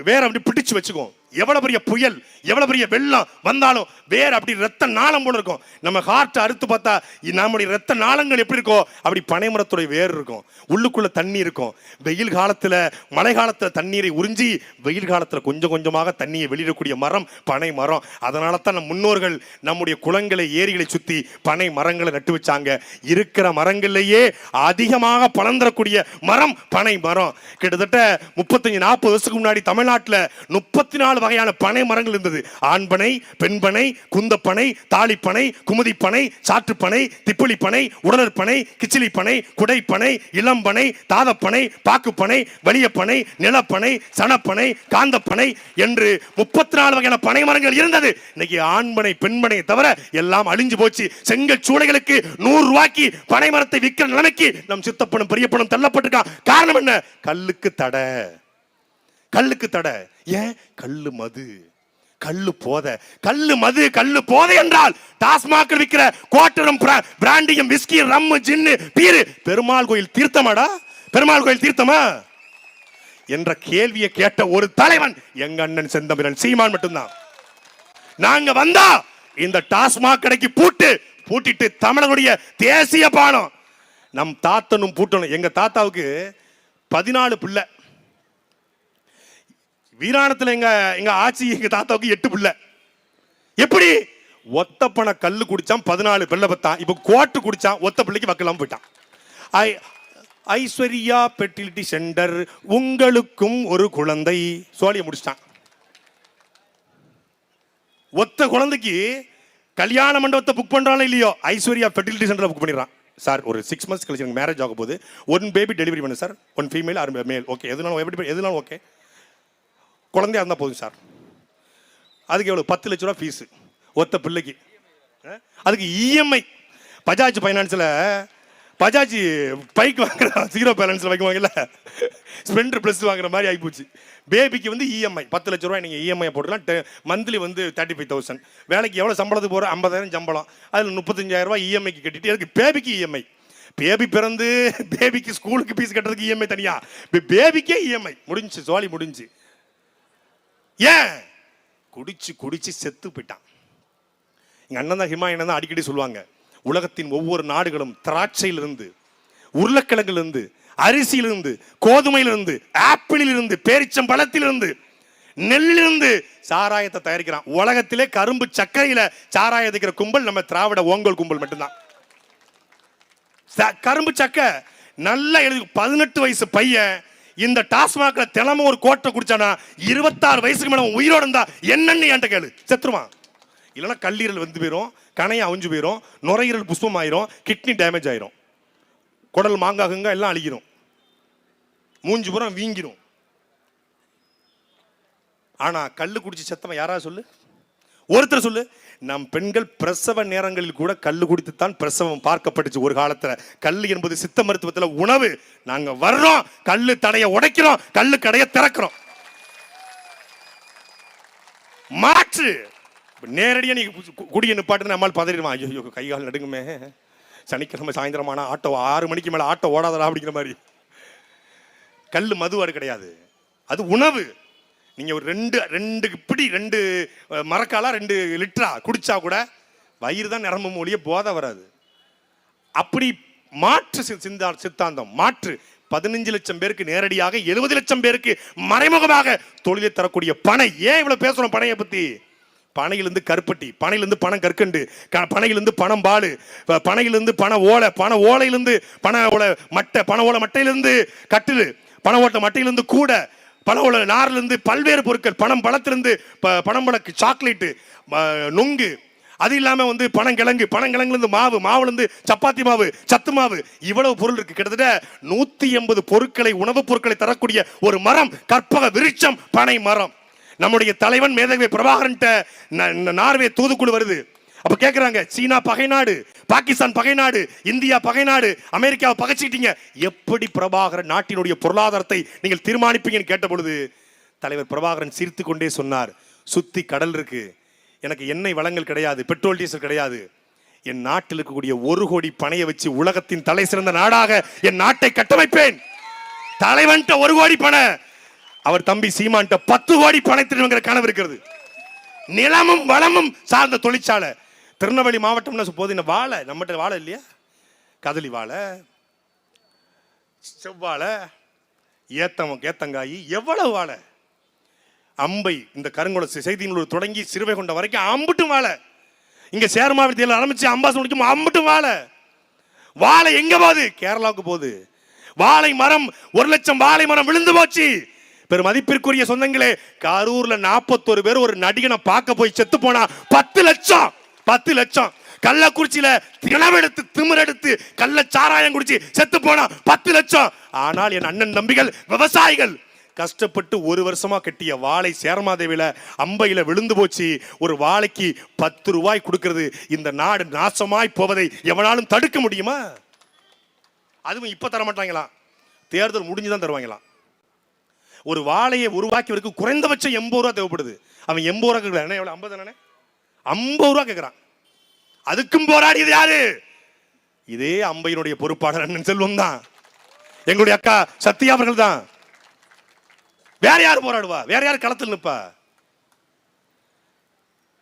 Speaker 2: வேரை அப்படி பிடிச்சு வச்சுக்கும். எவ்வளவு பெரிய புயல், எவ்வளவு பெரிய வெள்ளம் வந்தாலும் வேற அப்படி ரத்த நாளம் போல இருக்கும். நம்ம ஹார்ட் அறுத்து பார்த்தா நம்முடைய ரத்த நாளங்கள் எப்படி இருக்கோ அப்படி பனைமரத்துடைய வேர் இருக்கும். உள்ளுக்குள்ள தண்ணி இருக்கும். வெயில் காலத்துல, மழை காலத்துல தண்ணீரை உறிஞ்சி வெயில் காலத்துல கொஞ்சம் கொஞ்சமாக தண்ணியை வெளியிடக்கூடிய மரம் பனை மரம். அதனால தான் நம் முன்னோர்கள் நம்முடைய குளங்களை, ஏரிகளை சுத்தி பனை மரங்களை நட்டு வச்சாங்க. இருக்கிற மரங்கள்லேயே அதிகமாக பலன் தரக்கூடிய மரம் பனை மரம். கிட்டத்தட்ட 35-40 வருஷத்துக்கு முன்னாடி தமிழ்நாட்டில் 34 வகையான பனை மரங்கள் இருந்தது. ஆண்பனை, பெண்பனை, குந்தப்பனை, தாளிப்பனை, குமுதிப்பனை, சாற்றுப்பனை, திப்புளிப்பனை, உடலற்பனை, கிச்சிலிப்பனை, குடைப்பனை, இளம்பனை, தாதப்பனை, பாக்குப்பனை, வலியப்பனை, நிலப்பனை, சனப்பனை, காந்தப்பனை என்று 34 வகையான பனை மரங்கள் இருந்தது. இன்னைக்கு ஆண்பனை, பெண்பனை தவிர எல்லாம் அழிஞ்சு போச்சு. செங்கல் சூளைகளுக்கு 100 ரூபாய்க்கு பனை மரத்தை விற்கிற நிலைமைக்கு நம் சித்தப்பனும் பெரியப்பனும் தள்ளப்பட்டிருக்கான். காரணம் என்ன? கல்லுக்கு தடை. கல்லுக்கு தடை. ஏன்? கல்லு மது, கல்லு போதை. கல்லு மது, கல்லு போதை என்றால் டாஸ்மாக் விற்கிற கோட்டரும் பிராண்டியும் விஸ்கி, ரம்மு, ஜின்னு, பீரு பெருமாள் கோயில் தீர்த்தமாடா? பெருமாள் கோயில் தீர்த்தமா என்ற கேள்வியை கேட்ட ஒரு தலைவன் எங்க அண்ணன் செந்தமிழன் சீமான் மட்டும்தான். நாங்க வந்தா இந்த டாஸ்மாக் கடைக்கு பூட்டிட்டு தமிழனுடைய தேசிய பானம் நம் தாத்தனும் பூட்டணும். எங்க தாத்தாவுக்கு 14 பிள்ளை. வீராணத்துல எங்க ஆட்சி எங்க தாத்தாவுக்கு 8 பிள்ளை. எப்படி? ஒத்த பண கல்லு குடிச்சான், 14 பிள்ளை பத்தான். இப்ப கோட்டு குடிச்சான், ஒத்த பிள்ளைக்கு வக்கலாம் போயிட்டான். ஐஸ்வர்யா பெர்டிலிட்டி சென்டர், உங்களுக்கும் ஒரு குழந்தை சோழிய முடிச்சிட்டான். ஒத்த குழந்தைக்கு கல்யாண மண்டபத்தை புக் பண்றானோ இல்லையோ, ஐஸ்வர்யா பெர்டிலிட்டி சென்டர் புக் பண்ணிடுறான். சார் ஒரு 6 months கழிச்சு எனக்கு மேரேஜ் ஆக போகுது, 1 பேபி டெலிவரி பண்ணு சார், 1 ஃபீமேல் 1 மேல். ஓகே, எதுனாலும் ஓகே, குழந்தையா இருந்தால் போதும் சார். அதுக்கு எவ்வளோ? 10 லட்ச ரூபா ஃபீஸு ஒத்த பிள்ளைக்கு. அதுக்கு இஎம்ஐ பஜாஜ் ஃபைனான்ஸில், பஜாஜ் பைக் வாங்குற 0 பேலன்ஸில் வைக்குவாங்கல்ல, ஸ்பெண்டர் ப்ளஸ் வாங்குற மாதிரி ஆகிப்போச்சு. பேபிக்கு வந்து இஎம்ஐ 10 லட்ச ரூபாய் நீங்கள் இஎம்ஐ போட்டுக்கலாம். மந்த்லி வந்து 35,000. வேலைக்கு எவ்வளோ சம்பளத்துக்கு போகிற? 50,000 சம்பளம். அதில் 35,000 ரூபாய் இஎம்ஐக்கு கட்டிட்டு அதுக்கு பேபிக்கு இஎம்ஐ. பேபி பிறந்து பேபிக்கு ஸ்கூலுக்கு ஃபீஸ் கட்டுறதுக்கு இஎம்ஐ தனியா, பேபிக்கே இஎம்ஐ. முடிஞ்சு, சோழி முடிஞ்சு. ஏன்? குடிச்சு செத்து போயிட்டான். எங்க அண்ணன் தான் ஹிமாயன் தான் அடிக்கடி சொல்லுவாங்க, உலகத்தின் ஒவ்வொரு நாடுகளும் திராட்சையிலிருந்து, உருளைக்கிழங்கிலிருந்து, அரிசியிலிருந்து, கோதுமையிலிருந்து, ஆப்பிளிலிருந்து, பேரிச்சம்பழத்திலிருந்து, நெல்லிலிருந்து சாராயத்தை தயாரிக்கிறான். உலகத்திலே கரும்பு சர்க்கரையில சாராயம் வைக்கிற கும்பல் நம்ம திராவிட ஓங்கோல் கும்பல் மட்டும்தான். கரும்பு சக்கை நல்லா எழுதி 18 வயசு பையன் இந்த டாஸ்மாக்ல தினமும் ஒரு கோட்டை குடிச்சானா 26 வயசுக்கு மேல உயிரோட இருந்தா என்னன்னு என்கிட்ட கேளு, செத்துருவான். இல்லைன்னா கல்லீரல் வந்து போயிடும், கணையை அவிஞ்சு போயிடும், நுரையீரல் புஷ்பம் ஆயிரும், கிட்னி டேமேஜ் ஆயிரும், குடல் மாங்காகுங்க எல்லாம் அழிக்கிறோம், மூஞ்சி புறம் வீங்கிரும். ஆனா கல்லு குடிச்சு செத்தவன் யாரா சொல்லு, ஒருத்தர் சொல்லு. நம் பெண்கள் பிரசவ நேரங்களில் கூட கல்லு குடித்துத்தான் பிரசவம் பார்க்கப்பட்டுச்சு ஒரு காலத்துல. கல்லு என்பது சித்த மருத்துவத்துல உணவு. நாங்க வர்றோம், கல்லு தடைய உடைக்கிறோம், கல்லு கடைய திறக்கிறோம். மாற்று. நேரடியா நீ குடிய நிப்பாட்டு நம்மால் பதறிடுவான். ஐயோ கை கால் நடுங்குமே, சனிக்கிழமை சாயந்தரமான ஆட்டோ 6 மணிக்கு மேல ஆட்டோ ஓடாதடா அப்படிங்கிற மாதிரி. கல்லு மதுவாடு கிடையாது, அது உணவு. நீங்க ஒரு ரெண்டு இப்படி 2 மரக்காலா 2 லிட்டரா குடிச்சா கூட வயிறு தான் நிரம்பும் மொழிய போதை வராது. அப்படி மாற்று சித்தாந்தம். மாற்று 15 லட்சம் பேருக்கு நேரடியாக, 70 லட்சம் பேருக்கு மறைமுகமாக தொழிலை தரக்கூடிய பனை. ஏன் இவ்வளவு பேசுறோம் பனையை பத்தி? பனையிலிருந்து கருப்பட்டி, பனையிலிருந்து பணம் கற்கண்டு, பனையிலிருந்து பணம் பாலு, பனையிலிருந்து பண ஓலை, பண ஓலையிலிருந்து பண ஓலை மட்டை, பண ஓலை மட்டையிலிருந்து கட்டிலு, பண ஓட்ட மட்டையிலிருந்து கூட, பண ஓலை நாரிலிருந்து பல்வேறு பொருட்கள், பணம் பழத்திலிருந்து பணம் பழக்கு சாக்லேட்டு, நுங்கு, அது இல்லாம பனங்கிழங்கு, பனங்கிழங்குலேருந்து மாவு, மாவுலேருந்து சப்பாத்தி மாவு, சத்து மாவு, இவ்வளவு பொருள் இருக்கு. கிட்டத்தட்ட 180 பொருட்களை, உணவுப் பொருட்களை தரக்கூடிய ஒரு மரம், கற்பக விருட்சம் பனை மரம். நம்முடைய தலைவன் மேதகு பிரபாகரன் நார்வே தூதுக்குழு வருது. அப்ப கேக்குறாங்க, சீனா பகை நாடு, பாகிஸ்தான் பகை நாடு, இந்தியா பகை நாடு, அமெரிக்காவை பகைச்சிட்டீங்க, எப்படி பிரபாகரன் நாட்டினுடைய பொருளாதாரத்தை நீங்கள் தீர்மானிப்பீங்கன்னு கேட்ட பொழுது தலைவர் பிரபாகரன் சிரித்து கொண்டே சொன்னார், சுத்தி கடல் இருக்கு, எனக்கு எண்ணெய் வளங்கள் கிடையாது, பெட்ரோல் டீசல் கிடையாது, என் நாட்டில் இருக்கக்கூடிய 1 கோடி பனையை வச்சு உலகத்தின் தலை சிறந்த நாடாக என் நாட்டை கட்டமைப்பேன். தலைவன்ட்ட 1 கோடி பனை, அவர் தம்பி சீமான்ட்ட 10 கோடி பனை திருவங்கிற கனவு இருக்கிறது. நிலமும் வளமும் சார்ந்த தொழிற்சாலை. திருநெல்வேலி மாவட்டம்னு போது இந்த வாழை, நம்மகிட்ட வாழை இல்லையா, கதலி வாழை, செவ்வாழை, ஏத்தங்காய், எவ்வளவு வாழை. அம்பை, இந்த கருங்குளம் செய்தியினூர் தொடங்கி சிறுவைகுண்டம் வரைக்கும் அம்புட்டும் வாழை. இங்க சேர மாவட்டத்தில் ஆரம்பிச்சு அம்பாசம் முடிக்கும் அம்புட்டும் வாழை. வாழை எங்க போகுது? கேரளாவுக்கு போகுது. வாழை மரம் 1 லட்சம் வாழை மரம் விழுந்து போச்சு. பெரும் மதிப்பிற்குரிய சொந்தங்களே, கரூர்ல 41 பேர் ஒரு நடிகனை பார்க்க போய் செத்து போனா 10 லட்சம். 10 லட்சம். கள்ளக்குறிச்சியில தினவெடுத்து திமிரெடுத்து கள்ள சாராயம் குடிச்சு செத்து போனா 10 லட்சம். ஆனால் என் அண்ணன் தம்பிகள் விவசாயிகள் கஷ்டப்பட்டு 1 வருஷமா கட்டிய வாழை சேரமாதேவியில அம்பையில விழுந்து போச்சு. ஒரு வாழைக்கு 10 ரூபாய் கொடுக்கிறது. இந்த நாடு நாசமாய் போவதை எவனாலும் தடுக்க முடியுமா? அதுவும் இப்ப தர மாட்டாங்களாம், தேர்தல் முடிஞ்சுதான் தருவாங்களாம். ஒரு வாழையை உருவாக்கியவருக்கு குறைந்தபட்சம் 80 ரூபா தேவைப்படுது. அவன் 80 ரூபா கேட்கறான். எவ்வளவு? 50 தானே? 50 ரூபா கேட்கறான். அதுக்கும் போராடியது யாரு? இதே அம்பையினுடைய பொறுப்பாளர் அண்ணன் செல்வம் தான், எங்களுடைய அக்கா சத்யா அவர்கள் தான். வேற யார் போராடுவா? வேற யார் களத்தில் நிற்பா?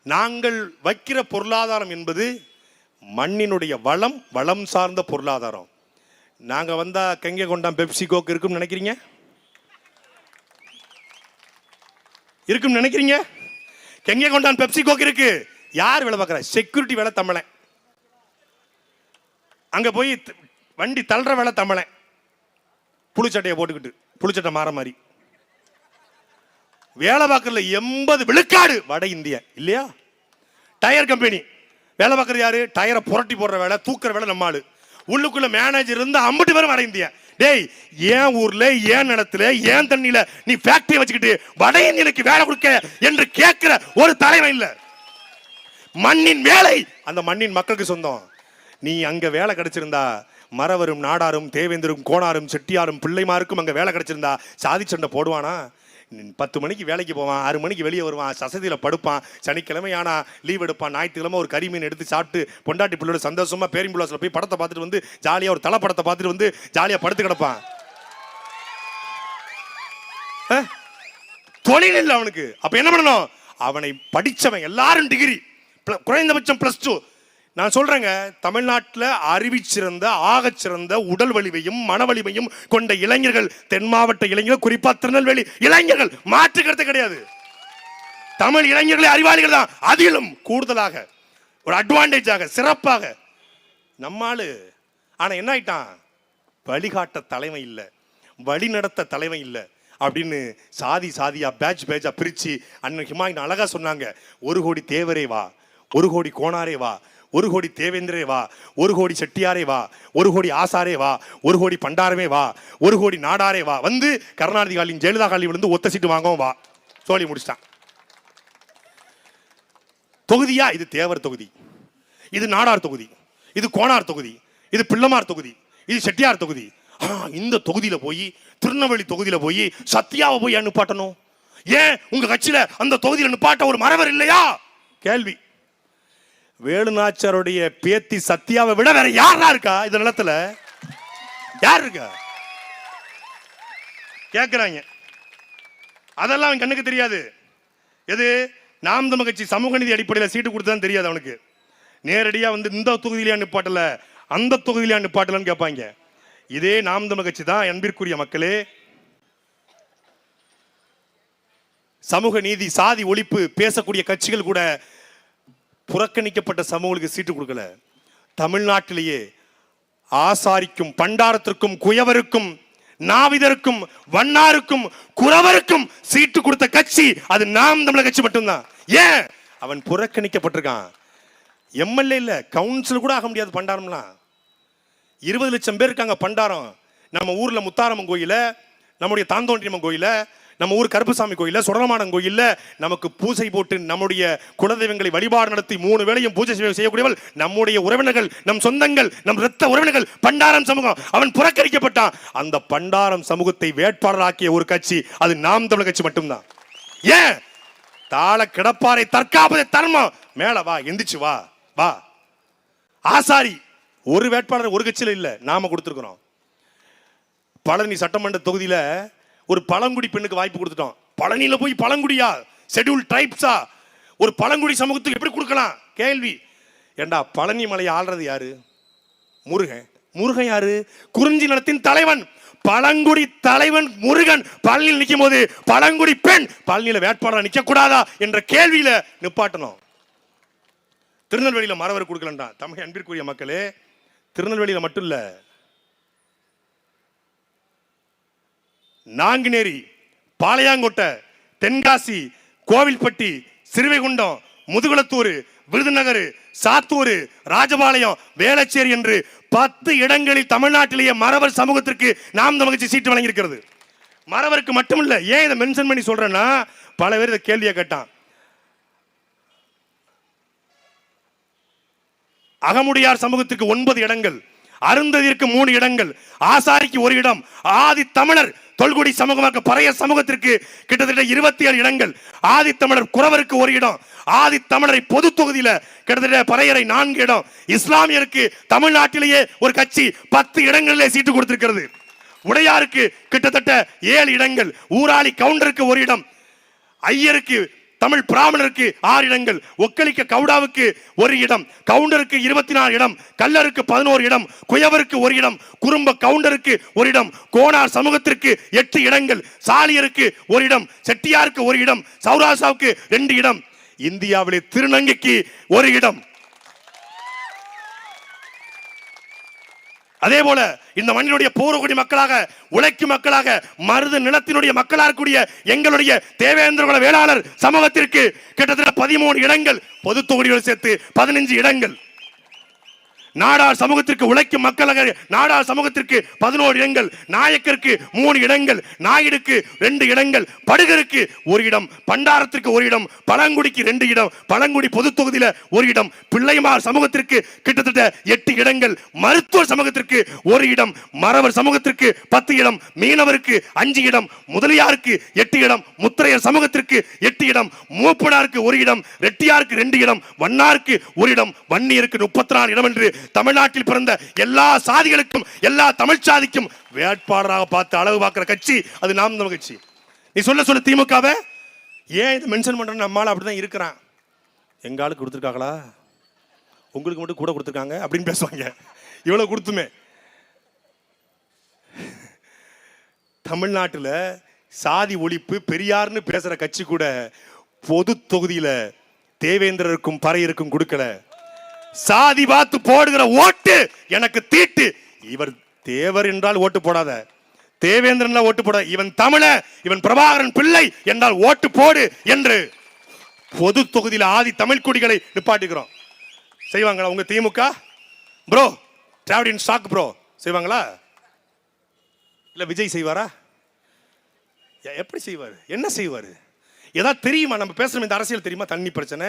Speaker 2: நாங்கள் வைக்கிற பொருளாதாரம் என்பது மண்ணினுடைய வளம், வளம் சார்ந்த பொருளாதாரம். நாங்க வந்தா கெங்க கொண்டாம் பெப்சி கோக் இருக்கும் நினைக்கிறீங்க? இருக்கும் நினைக்கிறீங்க? கெங்க கொண்டான் பெப்சி கோக் இருக்கு. யார் வேலை பார்க்கற? செக்யூரிட்டி வேலை தமிழன். அங்க போய் வண்டி தள்ளுற வேலை தமிழன். புளிச்சட்டையை போட்டுக்கிட்டு, புளிச்சட்டை மாற மாதிரி வேலை பார்க்கறதுல 80 விழுக்காடு வட இந்திய இல்லையா? டயர் கம்பெனி வேலை பார்க்கறது யாரு? டயரை புரட்டி போடுற வேலை, தூக்குற வேலை நம்ம ஆளு. உள்ளுக்குள்ள மேனேஜர் இருந்து 50 பேரும் வட இந்திய. டேய், ஏன் ஊர்ல, ஏன் நிலத்துல, ஏன் தண்ணியில நீ ஃபேக்டரி வச்சுக்கிட்டு வட இந்தியனுக்கு வேலை கொடுக்க என்று கேட்கிற ஒரு தலைவன் இல்ல. மண்ணின் வேலை அந்த மண்ணின் மக்களுக்கு சொந்தம். நீ அங்க வேலை கிடைச்சிருந்தா மறவரும் நாடாரும் தேவேந்தரும் கோணாரும் செட்டியாரும் பிள்ளைமாருக்கும் அங்க வேலை கிடைச்சிருந்தா சாதி சண்டை போடுவானா? 10 மணிக்கு வேலைக்கு போவான், 6 மணிக்கு வெளியே வருவான், சசதியில் படுப்பான், சனிக்கிழமை ஆனா லீவ் எடுப்பான், ஞாயிற்றுக்கிழமை ஒரு கறி மீன் எடுத்து சாப்பிட்டு பொண்டாட்டி பிள்ளையோட சந்தோஷமா பேரிம்புலாசில் போய் படத்தை பார்த்துட்டு வந்து ஜாலியா ஒரு தலை படத்தை பார்த்துட்டு வந்து ஜாலியா படுத்து கிடப்பான். தொழில் இல்லை அவனுக்கு. அப்ப என்ன பண்ணணும்? அவனை படிச்சவன் எல்லாரும் டிகிரி, குறைந்தபட்சம் +2. நான் சொல்றேங்க, தமிழ்நாட்டில் அறிவிச்சிறந்த ஆகச்சிறந்த உடல் வலிமையும் மன வலிமையும் கொண்ட இளைஞர்கள் தென் மாவட்ட இளைஞர்கள், குறிப்பா திருநெல்வேலி இளைஞர்கள், மாற்று கருத்து கிடையாது. தமிழ் இளைஞர்களே அறிவாளிகள் தான். அதிலும் கூடுதலாக ஒரு அட்வான்டேஜாக சிறப்பாக நம்மாளு. ஆனா என்ன ஆயிட்டான்? வழிகாட்ட தலைமை இல்லை, வழி நடத்த தலைமை இல்லை அப்படின்னு சாதி சாதியா பேட்ச் பேட்சா பிரிச்சு அண்ணன் ஹிமாயின் அழகா சொன்னாங்க. 1 கோடி தேவரே வா, 1 கோடி கோணாரே வா, 1 கோடி தேவேந்திரே வா, 1 கோடி செட்டியாரே வா, 1 கோடி ஆசாரே வா, 1 கோடி பண்டாரமே வா, 1 கோடி நாடாரே வா. வந்து கருணாநிதி காலின் ஜெயலலிதா காலி விழுந்து ஒத்த சீட்டு வாங்கவும் வா. சோழி முடிச்சிட்டான். தொகுதியா? இது தேவர் தொகுதி, இது நாடார் தொகுதி, இது கோனார் தொகுதி, இது பிள்ளமார் தொகுதி, இது செட்டியார் தொகுதி. இந்த தொகுதியில போய் திருநெல்வேலி தொகுதியில போய் சத்யாவை போய் ஏன் நிப்பாட்டணும்? ஏன் உங்க கட்சியில அந்த தொகுதியில நிப்பாட்ட ஒரு மறவர் இல்லையா? கேள்வி. வேலுநாச்சியாருடைய பேத்தி சத்யாவை விட வேற யாரா இருக்கா இந்த நிலத்துல? யார் இருக்கா கேக்குறாங்க. அதெல்லாம் அவன் கண்ணுக்கு தெரியாது. எது நாம் தமிழர் கட்சி சமூக நீதி அடிப்படையில் சீட்டு கொடுத்ததான் தெரியாது அவனுக்கு. நேரடியா வந்து இந்த தொகுதியிலே நிப்பாட்டல அந்த தொகுதியிலே நிப்பாட்டலன்னு கேட்பாங்க. இதே நாம் தமிழர் கட்சி தான் அன்பிற்குரிய மக்களே சமூக நீதி சாதி ஒழிப்பு பேசக்கூடிய கட்சிகள் கூட புறக்கணிக்கப்பட்ட சமூகங்களுக்கு சீட்டு கொடுக்கல. தமிழ்நாட்டிலேயே ஆசாரிக்கும் பண்டாரத்திற்கும் குயவருக்கும் நாவிதருக்கும் வண்ணாருக்கும் குறவருக்கும் சீட்டு கொடுத்த கட்சி அது நாம் தமிழர் கட்சி மட்டும்தான். ஏன்? அவன் புறக்கணிக்கப்பட்டிருக்கான். எம்எல்ஏ இல்ல, கவுன்சில் கூட ஆக முடியாது. பண்டாரம்லாம் 20 லட்சம் பேர் இருக்காங்க. பண்டாரம் நம்ம ஊர்ல முத்தாரம்மன் கோயில, நம்முடைய தாந்தோன்றியம்மன் கோயில, நம்ம ஊர் கருப்புசாமி கோயில, சுடலமாடன் கோயில்ல நமக்கு பூஜை போட்டு நம்முடைய குலதெய்வங்களை வழிபாடு நடத்தி 3 வேளையும் பூஜை செய்யக்கூடியவர்கள் நம்முடைய உறவினர்கள், நம் சொந்தங்கள், நம் இரத்த உறவினர்கள் பண்டாரம் சமூகம். அவன் புறக்கணிக்கப்பட்டான். அந்த பண்டாரம் சமூகத்தை வேட்பாளராக்கிய ஒரு கட்சி அது நாம் தமிழர் கட்சி மட்டும்தான். ஏன்? தாள கிடப்பாரை தற்காப்பதை தர்மம். மேல வா, எந்திரிச்சு வா வா. ஆசாரி ஒரு வேட்பாளர் ஒரு கட்சியில இல்ல, நாம கொடுத்திருக்கிறோம். பழனி சட்டமன்ற தொகுதியில ஒரு பழங்குடி பெண்ணுக்கு வாய்ப்பு கொடுத்துட்டோம். பழனியில போய் பழங்குடியா, ஷெட்யூல் ட்ரைப்ஸா, ஒரு பழங்குடி சமூகத்துக்கு எப்படி கொடுக்கலாம்? கேள்வி. ஏண்டா பழனி மலையை ஆள்றது யாரு? முருகன். முருகன் யாரு? குறிஞ்சி நிலத்தின் தலைவன், பழங்குடி தலைவன் முருகன். பழனியில் நிற்கும் போது பழங்குடி பெண் பழனியில வேட்பாளர் நிக்க கூடாதா என்ற கேள்வியில நிப்பாட்டணும். திருநெல்வேலியில மறவர் கொடுக்கலண்டா. தமிழ் அன்பிற்குரிய மக்களே, திருநெல்வேலியில மட்டும் இல்ல, நாங்குநேரி, பாளையாங்கோட்டை, தென்காசி, கோவில்பட்டி, சிறுவைகுண்டம், முதுகுளத்தூர், விருதுநகர், சாத்தூர், ராஜபாளையம், வேளச்சேரி என்று 10 இடங்களில் தமிழ்நாட்டிலேயே மறவர் சமூகத்திற்கு நாம் தமிழர் கட்சி சீட்டு வழங்கியிருக்கிறது. மறவருக்கு மட்டுமில்ல. ஏன் இதை மென்ஷன் பண்ணி சொல்றேன்னா, பல பேர் இந்த கேள்வியை கேட்டான். அகமுடையார் சமூகத்திற்கு 9 இடங்கள், அருந்ததிற்கு 3 இடங்கள், ஆசாரிக்கு 1 இடம், ஆதி தமிழர் தொல்குடி சமூகமாக பறைய சமூகத்திற்கு கிட்டத்தட்ட 27 இடங்கள், ஆதி தமிழர் குறவருக்கு 1 இடம், ஆதி தமிழரை பொது தொகுதியில கிட்டத்தட்ட பறையரை 4 இடம், இஸ்லாமியருக்கு தமிழ்நாட்டிலேயே ஒரு கட்சி 10 இடங்களிலே சீட்டு கொடுத்திருக்கிறது. உடையாருக்கு கிட்டத்தட்ட 7 இடங்கள், ஊராளி கவுண்டருக்கு 1 இடம், ஐயருக்கு தமிழ் பிராமணருக்கு 6 இடங்கள், ஒக்கலிக்க கவுடாவுக்கு 1 இடம், கவுண்டருக்கு 24 இடம், கல்லருக்கு 11 இடம், குயவருக்கு 1 இடம், குறும்ப கவுண்டருக்கு 1 இடம், கோனார் சமூகத்திற்கு 8 இடங்கள், சாலியருக்கு 1 இடம், செட்டியாருக்கு 1 இடம், சௌராசாவுக்கு 2 இடம், இந்தியாவிலே திருநங்கைக்கு 1 இடம். அதே போல இந்த மண்ணினுடைய பூர்வகுடி மக்களாக, உழைக்கும் மக்களாக, மருது நிலத்தினுடைய மக்களாக கூடிய எங்களுடைய தேவேந்திர வேளாளர் சமூகத்திற்கு கிட்டத்தட்ட 13 இடங்கள், பொது தொகுதிகள் சேர்த்து 15 இடங்கள், நாடார் சமூகத்திற்கு உழைக்கும் மக்களாக நாடார் சமூகத்திற்கு 11 இடங்கள், நாயக்கருக்கு 3 இடங்கள், நாயுடுக்கு 2 இடங்கள், படுகருக்கு 1 இடம், பண்டாரத்திற்கு 1 இடம், பழங்குடிக்கு 2 இடம், பழங்குடி பொது தொகுதியில 1 இடம், பிள்ளைமார் சமூகத்திற்கு கிட்டத்தட்ட 8 இடங்கள், மருத்துவர் சமூகத்திற்கு 1 இடம், மறவர் சமூகத்திற்கு 10 இடம், மீனவருக்கு 5 இடம், முதலியாருக்கு 8 இடம், முத்திரையர் சமூகத்திற்கு 8 இடம், மூப்பனாருக்கு 1 இடம், ரெட்டியாருக்கு 2 இடம், வண்ணாருக்கு 1 இடம், வன்னியருக்கு 34 இடம் என்று தமிழ்நாட்டில் பிறந்த எல்லா சாதிகளுக்கும் எல்லா தமிழ் சாதிக்கும் வேட்பாளராக பார்த்து அளவு பார்க்கிற கட்சி அது நாம் தமிழர் கட்சி. நீ சொல்ல திமுகவை ஏன் இதை மென்ஷன் பண்ற? நம்மளால அப்படிதான் இருக்கிறான். எங்க ஆளுக்கு கொடுத்துருக்காங்களா, உங்களுக்கு மட்டும் கூட கொடுத்துருக்காங்க அப்படின்னு பேசுவாங்க. இவ்வளவு கொடுத்துமே தமிழ்நாட்டில் சாதி ஒழிப்பு பெரியார்னு பேசுற கட்சி கூட பொது தொகுதியில தேவேந்திரருக்கும் பறையருக்கும் கொடுக்கல. சாதி பார்த்து போடுகிற ஓட்டு எனக்கு தீட்டு. இவர் தேவர் என்றால் ஓட்டு போடாத, தேவேந்திரன் ஓட்டு போட, இவன் தமிழ, இவன் பிரபாகரன் பிள்ளை என்றால் ஓட்டு போடு என்று பொது தொகுதியில் ஆதி தமிழ் குடிகளை நிப்பாட்டுகிறோம். செய்வாங்களா உங்க திமுக? ப்ரோ டிராவிடின் ஸ்டாக் ப்ரோ செய்வாங்களா? இல்ல விஜய் செய்வாரா? எப்படி செய்வாரு? என்ன செய்வாரு? ஏதாவது தெரியுமா? நம்ம பேசுற இந்த அரசியல் தெரியுமா? தண்ணி பிரச்சனை,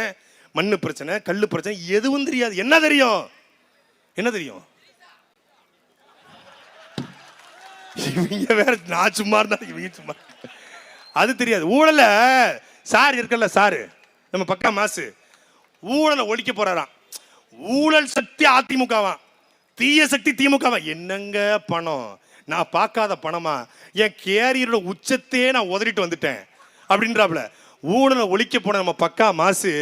Speaker 2: மண்ணு பிரச்சனை, கல்லு பிரச்சனை, எதுவும் தெரியாது. என்ன தெரியும்? என்ன தெரியும்? இவங்க வேற, நான் சும்மா இருந்தா இவங்க சும்மா. அது தெரியாது. ஊழல சார் இருக்கல, சாரு நம்ம பக்கா மாசு ஊழலை ஒழிக்க போறாராம். ஊழல் சக்தி அதிமுகவா, தீய சக்தி திமுகவா. என்னங்க பணம்? நான் பார்க்காத பணமா? என் கேரியரோட உச்சத்தையே நான் உதறிட்டு வந்துட்டேன் அப்படின்றாப்ல. ஊழலை ஒழிக்க போன நம்ம பக்கா மாசு,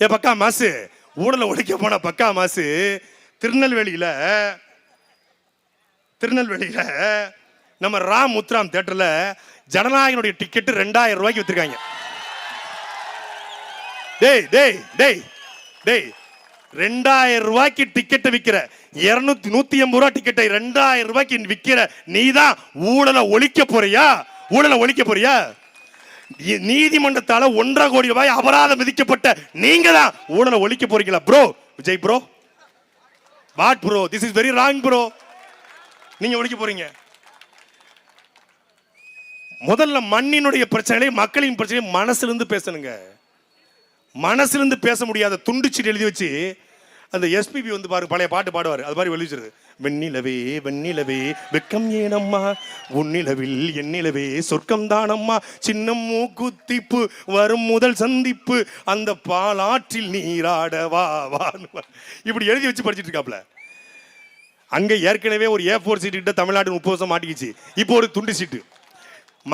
Speaker 2: ஏன் பக்கா மாசு, ஊழலை ஒழிக்க போன பக்கா மாசு திருநெல்வேலியில நம்ம ராம் முத்துராம் தியேட்டர்ல ஜனநாயகனுடைய டிக்கெட் 2000 ரூபாய்க்கு வித்திருக்காங்க. டேய் டேய் டேய் டேய் 2000 ரூபாய்க்கு டிக்கெட்டை விற்கிற, 150 ரூபாய் டிக்கெட்டை 2000 ரூபாய்க்கு விற்கிற நீதான் ஊழலை ஒழிக்க போறியா? ஊழலை ஒழிக்க போறியா? நீதிமன்றத்தால 1.5 கோடி ரூபாய் அபராதம் விதிக்கப்பட்ட நீங்க தான் ஊழலை ஒழிக்க போறீங்களா bro? Vijay bro, what bro? This is very wrong bro. நீங்க ஒழிக்க போறீங்க. முதல்ல மண்ணினுடைய பிரச்சனைகளை, மக்களின் பிரச்சனை மனசுல இருந்து பேசணுங்க. மனசுல இருந்து பேச முடியாத துண்டுச்சீட்டு எழுதி வச்சு அந்த எஸ்பிபி வந்து பாரு பழைய பாட்டு பாடுவார், அது மாதிரி வெளிச்சிருது. வெண்ணிலவே வெண்ணிலவே வெக்கம் ஏனம்மா, உன்னிலவில் என்னிலவே சொர்க்கம் தானம்மா, சின்னம் மூக்குத்திப்பு வரும் முதல் சந்திப்பு, அந்த பாலாற்றில் நீராட வா வா. இப்படி எழுதி வச்சு படிச்சுட்டு இருக்காப்ல. அங்க ஏற்கனவே ஒரு A4 சீட்டு கிட்ட தமிழ்நாடு 30 வருஷம் மாட்டிக்கிச்சு. இப்போ ஒரு துண்டு சீட்டு.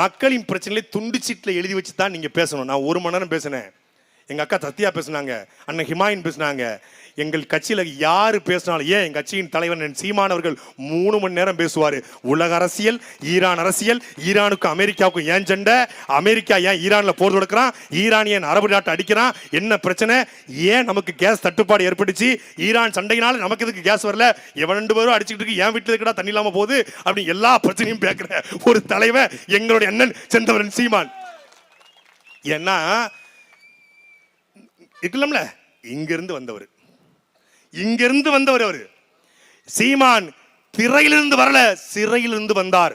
Speaker 2: மக்களின் பிரச்சனைகளை துண்டு சீட்டில் எழுதி வச்சு தான் நீங்க பேசணும். நான் 1 மணி நேரம் பேசினேன். எங்க அக்கா சத்யா பேசினாங்க, அண்ணன் ஹிமாயின் பேசினாங்க. எங்கள் கட்சியில யாரு பேசினாலும், ஏன் எங்க கட்சியின் தலைவர் சீமானவர்கள் 3 மணி நேரம் பேசுவாரு. உலக அரசியல், ஈரான் அரசியல், ஈரானுக்கும் அமெரிக்காவுக்கும் ஏன் சண்டை, அமெரிக்கா ஏன் ஈரான்ல போர் தொடுக்கிறான், ஈரான் ஏன் அரபு நாட்டை அடிக்கிறான், என்ன பிரச்சனை, ஏன் நமக்கு கேஸ் தட்டுப்பாடு ஏற்பட்டுச்சு, ஈரான் சண்டையினால நமக்கு இதுக்கு கேஸ் வரல, எவன் 2 பேரும் அடிச்சுட்டு இருக்கு, ஏன் வீட்டுல இருக்கடா தண்ணி இல்லாம போகுது, அப்படி எல்லா பிரச்சனையும் பேக்குற ஒரு தலைவர் எங்களுடைய அண்ணன் செந்தவரன் சீமான். ஏன்னா இருக்கலாம்ல, இங்கிருந்து வந்தவர் அவரு. சீமான் திரையிலிருந்து வரல, சிறையிலிருந்து வந்தார்.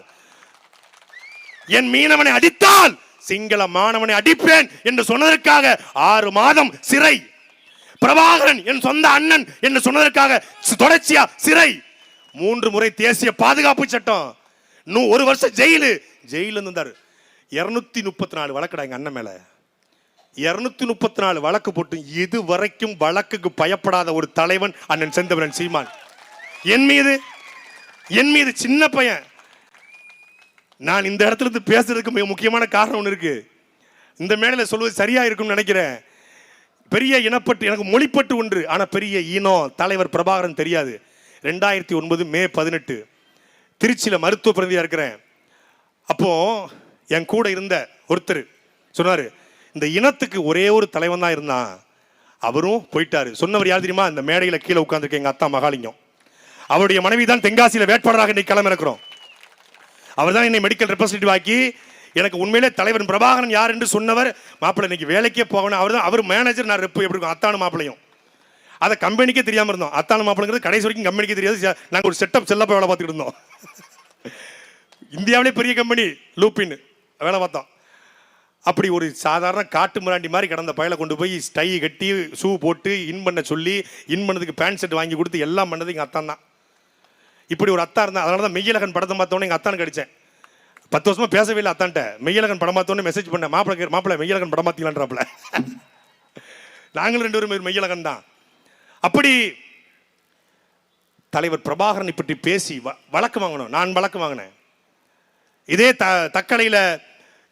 Speaker 2: என் மீனவனை அடித்தால் சிங்கள மாணவனை அடிப்பேன் என்று சொன்னதற்காக 6 மாதம் சிறை. பிரபாகரன் என் சொந்த அண்ணன் என்று சொன்னதற்காக தொடர்ச்சியா சிறை. 3 முறை தேசிய பாதுகாப்பு சட்டம், 1 வருஷம் ஜெயில இருந்தார். 234 வழக்குடா எங்க அண்ணன் மேல. 234 வழக்கு போட்டு இதுவரைக்கும் வழக்குக்கு பயப்படாத ஒரு தலைவன் அண்ணன் செந்தவரன் சீமான். என் மீது சின்ன பையன். நான் இந்த இடத்துல இருந்து பேசுறதுக்கு மிக முக்கியமான காரணம் ஒன்று இருக்கு. இந்த மேடையில் சொல்வது சரியா இருக்கும்னு நினைக்கிறேன். பெரிய இனப்பட்டு, எனக்கு மொழிப்பட்டு ஒன்று, ஆனா பெரிய இனம் தலைவர் பிரபாகரன் தெரியாது. 2009 மே 18 திருச்சியில மருத்துவ பிரதியா இருக்கிறேன். அப்போ என் கூட இருந்த ஒருத்தர் சொன்னாரு, இந்த இனத்துக்கு ஒரே ஒரு தலைவன் தான் இருந்தான், அவரும் போயிட்டாரு. சொன்னவர் யார் தெரியுமா? இந்த மேடையில கீழே உட்கார்ந்துருக்க எங்க அத்தா மகாலிங்கம். அவருடைய மனைவி தான் தென்காசியில வேட்பாளராக இன்னைக்கு களம் இருக்கிறோம். அவர் தான் என்னை மெடிக்கல் ரெப்ரசன்டேட்டிவ் ஆக்கி எனக்கு உண்மையிலே தலைவர் பிரபாகரன் யார் என்று சொன்னவர். மாப்பிள்ளை இன்னைக்கு வேலைக்கே போகணும், அவர் மேனேஜர், நான் ரெப்பு. எப்படி இருக்கும் அத்தானு மாப்பிள்ளையும்? அதை கம்பெனிக்கே தெரியாம இருந்தோம். அத்தானு மாப்பிள்ளைங்கிறது கடைசி வரைக்கும் கம்பெனிக்கே தெரியாது. நாங்கள் ஒரு செட்டப் செல்லப்ப வேலை பார்த்துட்டு இருந்தோம். இந்தியாவிலே பெரிய கம்பெனி லூப்பின்னு வேலை பார்த்தோம். அப்படி ஒரு சாதாரண காட்டு மிராண்டி மாதிரி கிடந்த பயலை கொண்டு போய் ஸ்டை கட்டி ஷூ போட்டு இன் பண்ண சொல்லி, இன் பண்ணதுக்கு பேண்ட் ஷர்ட் வாங்கி கொடுத்து எல்லாம் பண்ணது எங்கள் அத்தான் தான். இப்படி ஒரு அத்தா இருந்தா. அதனால தான் மெய்யழகன் படத்தை பார்த்தோன்னே எங்கள் அத்தானுக்கு அடித்தேன். 10 வருஷமா பேசவே இல்லை அத்தான்ட்ட. மெய்யழகன் படம் பார்த்தோன்னே மெசேஜ் பண்ணேன், மாப்பிள்ளை மெய்யழகன் படம் பார்த்தீங்களான்றாப்புல. நாங்களும் 2 பேரும் மெய்யழகன் தான். அப்படி தலைவர் பிரபாகரனை பற்றி பேசி வழக்கு வாங்கணும். நான் வழக்கு வாங்கினேன். இதே தக்கலையில்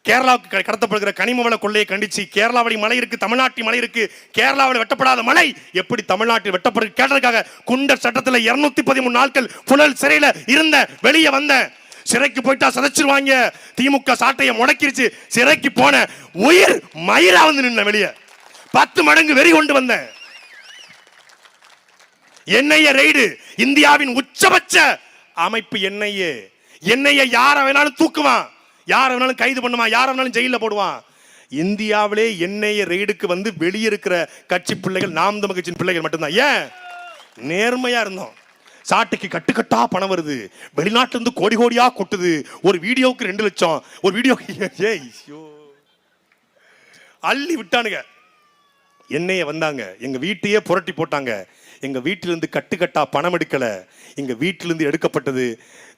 Speaker 2: கேரளாவுக்கு கடத்தப்படுகிற கனிம வள கொள்ளையை கண்டிச்சு, கேரளாவில் மலை இருக்கு, தமிழ்நாட்டில் மலை இருக்கு, கேரளாவில் வெட்டப்படாத மலை எப்படி தமிழ்நாட்டில் வெட்டப்படுது கேட்டதுக்காக குண்டர் சட்டத்தில் 213 நாட்கள் புழல் சிறையில இருந்த, வெளியே வந்த. சிறைக்கு போயிட்டா சதைச்சிருவாங்க, திமுக சாட்டையை முடக்கிருச்சு. சிறைக்கு போன உயிர் மயிரா வந்து நின்ன, வெளியே 10 மடங்கு வெறி கொண்டு வந்த. என்ஐஏ ரெய்டு, இந்தியாவின் உச்சபட்ச அமைப்பு என்ஐஏ யாரை வேணாலும் தூக்குவான், யாரை வேணாலும் கைது பண்ணுவான், யாரை வேணாலும் ஜெயில போடுவான். இந்தியாவிலே என்ஐஏ ரெய்டுக்கு வந்து வெளியே இருக்கிற கட்சி பிள்ளைகள் நாம் தமிழ் கட்சியின் பிள்ளைகள் மட்டும்தான். ஏன்? நேர்மையா இருந்தோம். சாட்டைக்கு கட்டுக்கட்டா பணம் வருது, வெளிநாட்டுல இருந்து கோடி கோடியா கொட்டுது. ஒரு வீடியோவுக்கு 2 லட்சம், ஒரு வீடியோ. அள்ளி விட்டானுங்க. என்னைய வந்தாங்க, எங்க வீட்டையே புரட்டி போட்டாங்க. எங்க வீட்டிலிருந்து கட்டுக்கட்டா பணம் எடுக்கல. எங்க வீட்டிலிருந்து எடுக்கப்பட்டது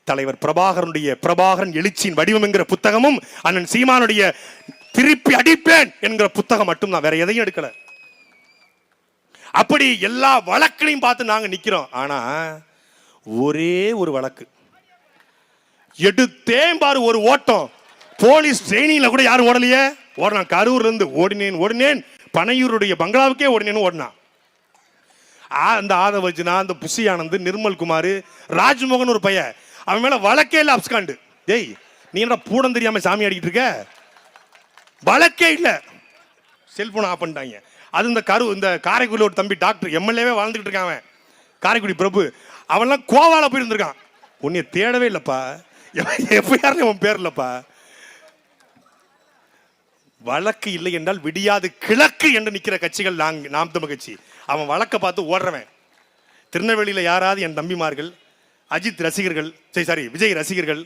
Speaker 2: தலைவர் பிரபாகரன் எழுச்சியின் வடிவம் என்கிற புத்தகமும் அண்ணன் சீமானுடைய திருப்பி அடிப்பேன் என்கிற புத்தகம் மட்டும்தான், வேற எதையும் எடுக்கல. அப்படி எல்லா வழக்கையும் பார்த்து நாங்க நிக்கிறோம். ஆனா ஒரே ஒரு வழக்கு எடுத்தேன் பாரு, ஒரு ஓட்டம். போலீஸ் ட்ரெயினிங்ல கூட யாரும் ஓடலையே. ஓடினான், கரூர்ல இருந்து ஓடினேன், பனையூருடைய பங்களாவுக்கே ஓடினான். அந்த ஆதவர்ஜனா, அந்த புஷி ஆனந்த், நிர்மல் குமார், ராஜ்மோகன் ஒரு பையன், அவன் மேல வழக்கே இல்ல. அப்ஸ்காண்டு. டேய், நீ என்ன பூடம் தெரியாம சாமி ஆடிக்கிட்டு இருக்க? வழக்கே இல்ல. செல்போன் ஆஃப் பண்ணிட்டாங்க. அது இந்த காரைக்குடியில் ஒரு தம்பி டாக்டர், எம்எல்ஏவே வாழ்ந்துட்டு இருக்கான், காரைக்குடி பிரபு. அவன்லாம் கோவால போயிருந்திருக்கான். உன்னைய தேடவே இல்லப்பா, எப்பயாரும் உன் பேர் இல்லப்பா. வழக்கு இல்லை என்றால் விடியாது கிழக்கு என்று நிற்கிற கட்சிகள் நாம் தமிழ் கட்சி. அவன் வழக்க பார்த்து ஓடுறவன். திருநெல்வேலியில் யாராவது என் தம்பிமார்கள் அஜித் ரசிகர்கள், சாரி விஜய் ரசிகர்கள்,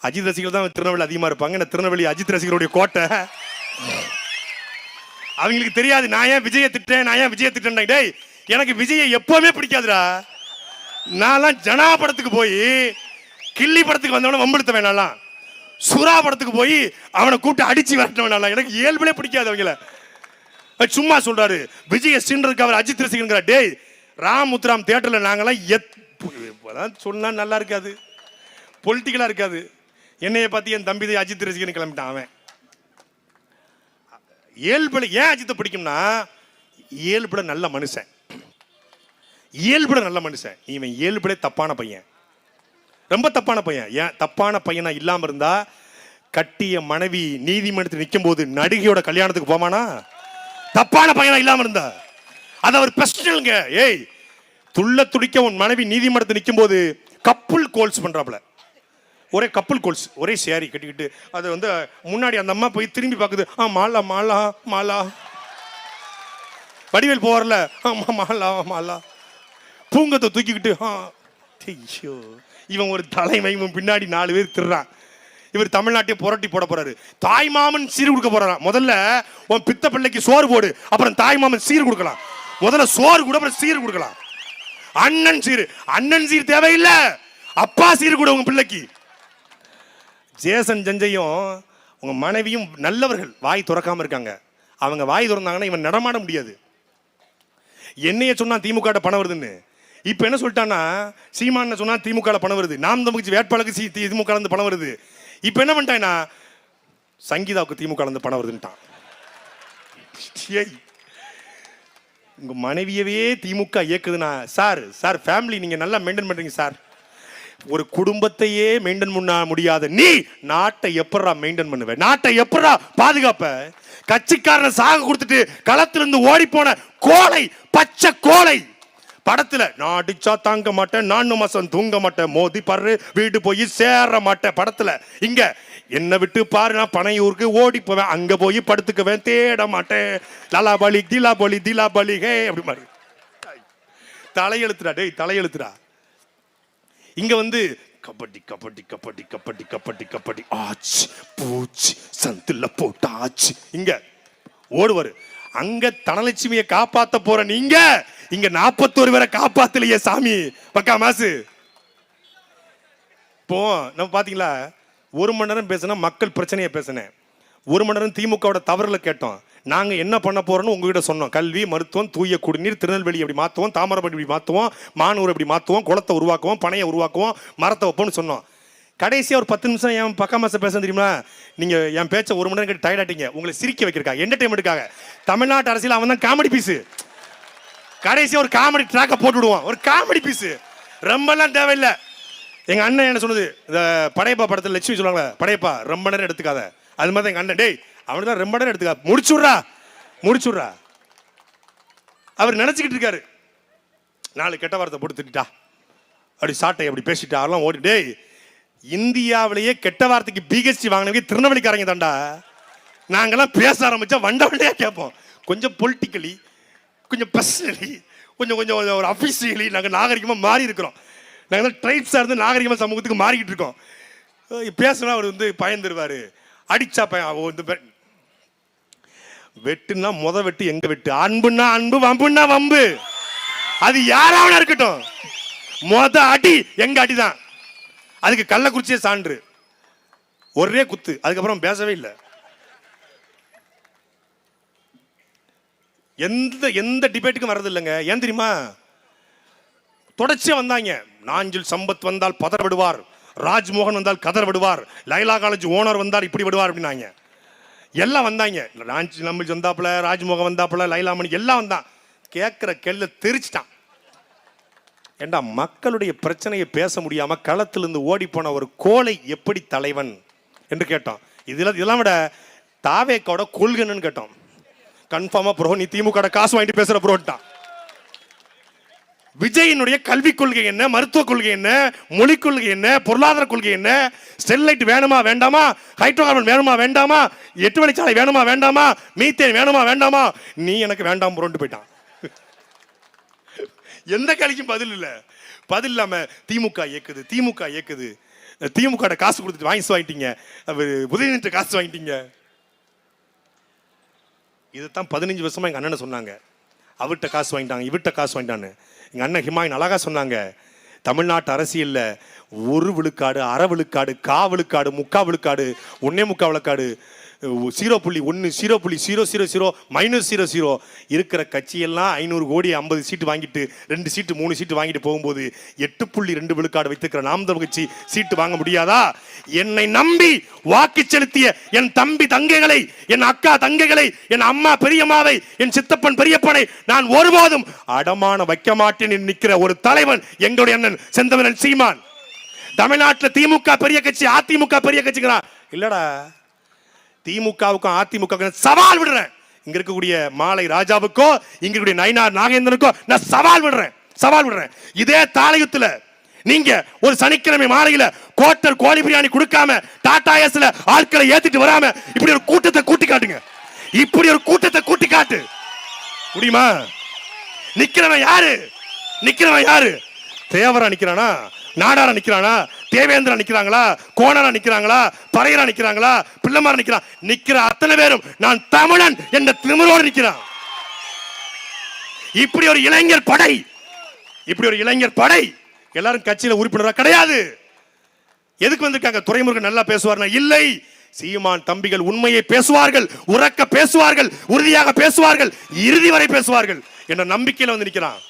Speaker 2: அஜித் ரசிகர்கள் தான் திருநெல்வேலி அதிகமாக இருப்பாங்க. இந்த திருநெல்வேலி அஜித் ரசிகருடைய கோட்டை. அவங்களுக்கு தெரியாது நான் ஏன் விஜயை திட்டேன். டேய், எனக்கு விஜயை எப்பவுமே பிடிக்காதுடா. நான்லாம் ஜனா படத்துக்கு போய் கில்லி படத்துக்கு வந்தவன வம்பெடுத்த வேணாம், சுறா படத்துக்கு போய் அவனை கூப்பிட்டு அடிச்சு வரட்டவனால. எனக்கு இயல்புலே பிடிக்காது அவங்கள. சும்மா சொல்றாரு விஜய் சீன்றதுக்கு அவர் அஜித் ரசிகர். டேய், ராமுத்துராம் தியேட்டர்ல நாங்கெல்லாம் சொன்னா நல்லா இருக்காது, பொலிட்டிக்கலா இருக்காது. என்னைய பத்தி என் தம்பி அஜித் ரசிகன் கிளம்பிட்டான். அவன் இயல்புல ஏன் அஜித்தை பிடிக்கும்னா, இயல்புல நல்ல மனுஷன், இவன் இயல்புல தப்பான பையன், ரொம்ப தப்பான பையன். ஏன் தப்பான பையனா இல்லாம இருந்தா கட்டிய மனைவி நீதிமன்றத்தில் நிற்கும் போது நடிகையோட கல்யாணத்துக்கு போமானா? தப்பான பையனா இல்லாம இருந்தா அது அவர் பெஸ்டல்ங்க. ஏய், துள்ள துடிக்க உன் மனைவி நீதிமன்றத்தில் நிற்கும் போது கப்புள் கோல்ஸ் பண்றாப்ல, ஒரே கப்புள் கோல்ஸ், ஒரே சேரி கட்டிக்கிட்டு அது முன்னாடி அந்த அம்மா போய் திரும்பி பார்க்குது. மாலா மாலா மாலா. வடிவேல் போவார்ல, மாலா மாலா. பூங்கத்தை தூக்கிக்கிட்டு ஐயோ, இவன் ஒரு தலைமை, இவன் பின்னாடி 4 பேர் திருறான். இவர் தமிழ்நாட்டை புரட்டி போட போறாரு. தாய் மாமன் சீர் கொடுக்க போறான். முதல்ல உன் பித்த பிள்ளைக்கு சோறு போடு, அப்புறம் தாய் மாமன் சீர் கொடுக்கலாம். முதல்ல சோறு கூட, அப்புறம் சீர் கொடுக்கலாம். அண்ணன் சீர் தேவையில்லை, அப்பா சீர் கூட உங்க பிள்ளைக்கு. ஜேசன் ஜஞ்சையும் உங்க மனைவியும் நல்லவர்கள், வாய் திறக்காம இருக்காங்க. அவங்க வாய் திறந்தாங்கன்னா இவன் நடமாட முடியாது. என்னைய சொன்னா திமுக பணம் வருதுன்னு, இப்ப என்ன சொல்லிட்டான்னா சீமான் சொன்னா திமுக பணம் வருது, நாம் தமிழ் வேட்பாளருக்கு திமுக பணம் வருது. இப்ப என்ன பண்ணிட்டான்னா சங்கீதாவுக்கு திமுக பணம் வருதுன்ட்டான். உங்க மனைவியவே திமுக இயக்குதுன்னா, சார் ஃபேமிலி நீங்க நல்லா மெயின்டைன் பண்றீங்க சார். ஒரு குடும்பத்தையே மெயின்டைன் பண்ண முடியாத நீ நாட்டை எப்படா மெயின்டைன் பண்ணுவ? நாட்டை எப்படா பாதுகாப்ப? கட்சிக்காரனை சாக கொடுத்துட்டு களத்திலிருந்து ஓடி போன கோழை, பச்சை கோழை. படத்துல நான் அடிச்சா தாங்க மாட்டேன், 4 மாசம் தூங்க மாட்டேன், மோதி பாரு வீடு போய் சேர மாட்டேன். படத்துல இங்க என்ன விட்டு பாரு, நான் பனையூருக்கு ஓடி போவேன், அங்க போய் படுத்துக்குவேன், தேட மாட்டேன், லலாபலி திலாபலி திலாபலி ஹே அப்படி மாதிரி தலையெழுத்துடா. டேய், தலையெழுத்துடா. இங்க கபடி கபடி கபடி கபடி கபடி கபடி ஆச்சு பூச்சி சந்துல போட்டாச்சு. இங்க ஓடுவாரு. அங்க தனலட்சுமியை காப்பாத்த போற நீங்க இங்க 41 பேரை காப்பாத்தலையே சாமி. பக்கா மாசு. இப்போ நம்ம பாத்தீங்களா, 1 மணி நேரம் பேசினா மக்கள் பிரச்சனையை பேசினேன், 1 மணி நேரம் திமுகவோட தவறுல கேட்டோம். நாங்க என்ன பண்ண போறோம்னு உங்ககிட்ட சொன்னோம். கல்வி, மருத்துவம், தூய குடிநீர், திருநெல்வேலி எப்படி மாத்துவோம், தாமிரபரணி எப்படி மாத்துவோம், மானூர் எப்படி மாத்துவோம், குளத்தை உருவாக்குவோம், பனையை உருவாக்குவோம், மரத்தை வைப்போம்னு சொன்னோம். கடைசியா ஒரு 10 நிமிஷம் என் பக்கா மாசம் பேச தெரியுமா? நீங்க என் பேச்ச 1 மணி நேரம் கேட்டு டயர்ட் ஆட்டீங்க. உங்களை சிரிக்க வைக்கிறக்காக, என்டர்டைன்மெண்ட்டுக்காக. தமிழ்நாட்டு அரசியல் அவன் தான் காமெடி பீஸ். கடைசியா ஒரு காமெடி ட்ராக்க போட்டு விடுவான், ஒரு காமெடி பீஸ். ரொம்பலாம் தேவையில்லை. எங்க அண்ணன் என்ன சொன்னது, இந்த படையப்பா படத்தில் லட்சுமி சொல்லுவாங்க, படையப்பா ரொம்ப நேரம் எடுத்துக்காத. அது மாதிரி எங்க அண்ணன், டேய் அவனு தான் ரொம்ப நேரம் எடுத்துக்காத, முடிச்சுடுறா. அவர் நினைச்சுக்கிட்டு இருக்காரு, 4 கெட்ட வார்த்தை போட்டு திட்டா, அப்படி சாட்டை அப்படி பேசிட்டா, அதெல்லாம் ஓடி. டேய், இந்தியாவிலேயே கெட்ட வார்த்தைக்கு பிஹெச்டி வாங்கினவங்க திருநெல்வேலிக்காரங்க தாண்டா. நாங்கெல்லாம் பேச ஆரம்பிச்சா வண்டவண்டையா கேட்போம். கொஞ்சம் பொலிட்டிக்கலி, கொஞ்சம் பர்சனலி, கொஞ்சம் ஒரு அஃபிஷியலி நாங்கள் நாகரிகமாக மாறி இருக்கிறோம். நாங்கள் ட்ரைப்ஸாக இருந்து நாகரிகமாக சமூகத்துக்கு மாறிக்கிட்டு இருக்கோம். பேசுனா அவர் பயந்துருவார், அடிச்சா வெட்டுனா வெட்டு எங்க வெட்டு, அன்புன்னா அன்பு, வம்புன்னா வம்பு. அது யாராவது இருக்கட்டும், அடி எங்க அடிதான். அதுக்கு கள்ளக்குறிச்சியே சான்று. ஒரே குத்து, அதுக்கப்புறம் பேசவே இல்லை. எந்த டிபேட்டுக்கும் வர்றது இல்லைங்க. ஏன் தெரியுமா? தொடர்ச்சியா வந்தாங்க. நாஞ்சில் சம்பத் வந்தால் பதற விடுவார், ராஜ்மோகன் வந்தால் கதற விடுவார், லைலா காலேஜ் ஓனர் வந்தால் இப்படி விடுவார் அப்படின்னாங்க. எல்லாம் வந்தாங்க. நம்ம வந்தாப்புல, ராஜ்மோகன் வந்தாப்புல, லைலாமணி எல்லாம் வந்தான். கேட்கிற கெல்ல தெரிச்சிட்டான். ஏண்டா, மக்களுடைய பிரச்சனையை பேச முடியாம களத்திலிருந்து ஓடி போன ஒரு கோழை எப்படி தலைவன் என்று கேட்டோம். இதெல்லாம் விட தாவேக்கோட கொள்கைன்னு கேட்டோம். கன்ஃபார்மா ப்ரோ நீ திமுக காசு வாங்கிட்டு பேசுற ப்ரோட்டான். விஜயினுடைய கல்விக் கொள்கை என்ன, மருத்துவ கொள்கை என்ன, மொழிக் கொள்கை என்ன, பொருளாதார கொள்கை என்ன, ஸ்டெர்லைட் வேணுமா வேண்டாமா, ஹைட்ரோ கார்பன் வேணுமா வேண்டாமா, 8 வழிச்சாலை வேணுமா வேண்டாமா, மீத்தேன் வேணுமா வேண்டாமா, நீ எனக்கு வேண்டாம் புரண்டு போயிட்டான். எந்த கேள்விக்கும் பதில் இல்ல. பதில் இல்லாம திமுக இயக்குது, திமுக இயக்குது, திமுக காசு கொடுத்துட்டு வாங்கிட்டீங்க, உதயநிதி காசு வாங்கிட்டீங்க. இதைத்தான் 15 வருஷமா எங்க அண்ணன் சொன்னாங்க. அவர்கிட்ட காசு வாங்கிட்டாங்க, இவர்கிட்ட காசு வாங்கிட்டான்னு. எங்க அண்ணன் ஹிமாயின் அழகா சொன்னாங்க, தமிழ்நாட்டு அரசியல்ல 1 விழுக்காடு, அரை விழுக்காடு, கா விழுக்காடு, முக்கா விழுக்காடு, 1.25 விழுக்காடு, 0.1, 0.000 -00 இருக்கிற கட்சியெல்லாம் 500 கோடி 50 சீட்டு வாங்கிட்டு 2 சீட்டு 3 சீட்டு வாங்கிட்டு போகும்போது 8.2 விழுக்காடு வைத்திருக்கிற நாம் தமிழர் கட்சி சீட்டு வாங்க முடியாதா? என்னை நம்பி வாக்கு செலுத்திய என் தம்பி தங்கைகளை, என் அக்கா தங்கைகளை, என் அம்மா பெரியம்மாவை, என் சித்தப்பன் பெரியப்பனை நான் ஒருபோதும் அடமான வைக்க மாட்டேன் என்று நிற்கிற ஒரு தலைவன் எங்களுடைய அண்ணன் செந்தமிழன் சீமான். தமிழ்நாட்டில் திமுக பெரிய கட்சி, அதிமுக பெரிய கட்சிங்கிறான். இல்லடா, திமுகவுக்கும் அதிமுக சவால் விடுறேன். இங்க இருக்கக்கூடிய மாலை ராஜாவுக்கோ, இங்க இருக்கக்கூடிய நயினார் நாகேந்திரனுக்கோ நான் சவால் விடுறேன். இதே தாளையத்துல நீங்க ஒரு சனிக்கிழமை மாலையில கோட்டல் கோழி பிரியாணி கொடுக்காம டாடா ஏஸ்ல ஆட்களை ஏத்திட்டு வராம இப்படி ஒரு கூட்டத்தை கூட்டி காட்டுங்க. இப்படி ஒரு கூட்டத்தை கூட்டி காட்டு முடியுமா? நிக்கிறவன் யாரு? தேவரா நிக்கிறானா, நாடாரா நிக்கிறானா, தேவேந்திரா நிக்கிறாங்களா, கோணரா நிக்கிறாங்களா, பறையரா நிக்கிறாங்களா, பிள்ளைமார நிக்கிற அத்தனை பேரும் நான் தமிழன் என்ற திமிரோடு நிக்கிறான். இப்படி ஒரு இளைஞர் படை எல்லாரும் கட்சியில உறுப்பினரா கிடையாது. எதுக்கு வந்திருக்காங்க? துரைமுருகன் நல்லா பேசுவார் இல்லை. சீமான் தம்பிகள் உண்மையை பேசுவார்கள், உறக்க பேசுவார்கள், உறுதியாக பேசுவார்கள், இறுதி வரை பேசுவார்கள் என்ற நம்பிக்கையில வந்து நிக்கிறான்.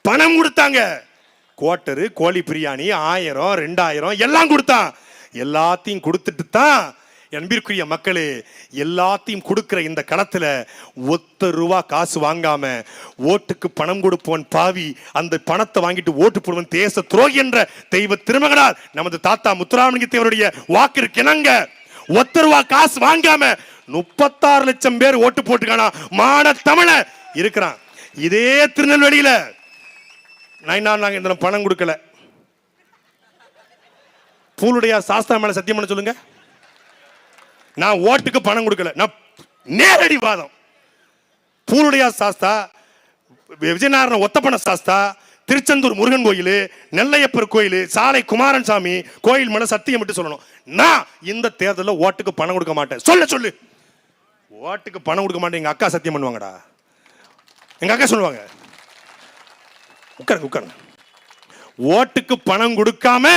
Speaker 2: பணம் கொடுத்தாங்க, கோட்டரு, கோழி பிரியாணி 1000 2000 எல்லாம் கொடுத்தான். எல்லாத்தையும் கொடுத்துட்டு தான் அன்பிற்குரிய மக்களே, எல்லாத்தையும் கொடுக்கிற இந்த களத்துல ₹1 காசு வாங்காம ஓட்டுக்கு பணம் கொடுப்பவன் பாவி, அந்த பணத்தை வாங்கிட்டு ஓட்டு போடுவன் தேச துரோகி என்ற தெய்வ திருமகனார் நமது தாத்தா முத்துராமலிங்க தேவருடைய வாக்கிற்கு இணங்க ₹1 காசு வாங்காம 36 லட்சம் பேர் ஓட்டு போட்டுக்கானா மான தமிழ இருக்கிறான். இதே திருநெல்வேலியில நாகேந்திரன் பணம் கொடுக்கல. பூலுடைய சாஸ்திர மேல சத்தியம் பண்ண சொல்லுங்க, நான் ஓட்டுக்கு பணம் கொடுக்கல. நான் நேரடி வாதம். பூலுடைய சாஸ்தா, விஜயநாராயண ஒத்தப்பன சாஸ்தா, திருச்செந்தூர் முருகன் கோயில், நெல்லையப்பர் கோயில், சாலை குமாரன் சாமி கோயில் மேல சத்தியம் விட்டு சொல்லணும், நான் இந்த தேர்தலில் ஓட்டுக்கு பணம் கொடுக்க மாட்டேன். சொல்லு ஓட்டுக்கு பணம் கொடுக்க மாட்டேன். எங்க அக்கா சத்தியம் பண்ணுவாங்கடா. எங்க அக்கா சொல்லுவாங்க, உட்காருங்க. ஓட்டுக்கு பணம் கொடுக்காம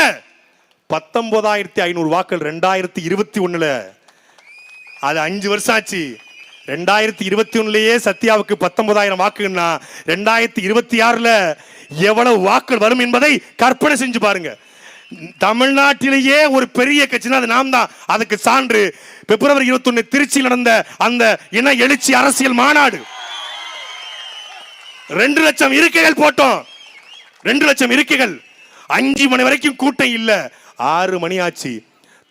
Speaker 2: 19,500 வாக்குகள் 2021 அது 5 வருஷம் ஆச்சு. 2021 சத்யாவுக்கு 19,000 வாக்குன்னா 2026 எவ்வளவு வாக்குகள் வரும் என்பதை கற்பனை செஞ்சு பாருங்க. தமிழ்நாட்டிலேயே ஒரு பெரிய கட்சினா அது நாம் தான். அதுக்கு சான்று பிப்ரவரி 21 திருச்சியில் நடந்த அந்த இன எழுச்சி அரசியல் மாநாடு. 2 லட்சம் இருக்கைகள் போட்டோம். 2 லட்சம் இருக்கைகள். 5 மணி வரைக்கும் கூட்டம் இல்ல. 6 மணி ஆச்சு.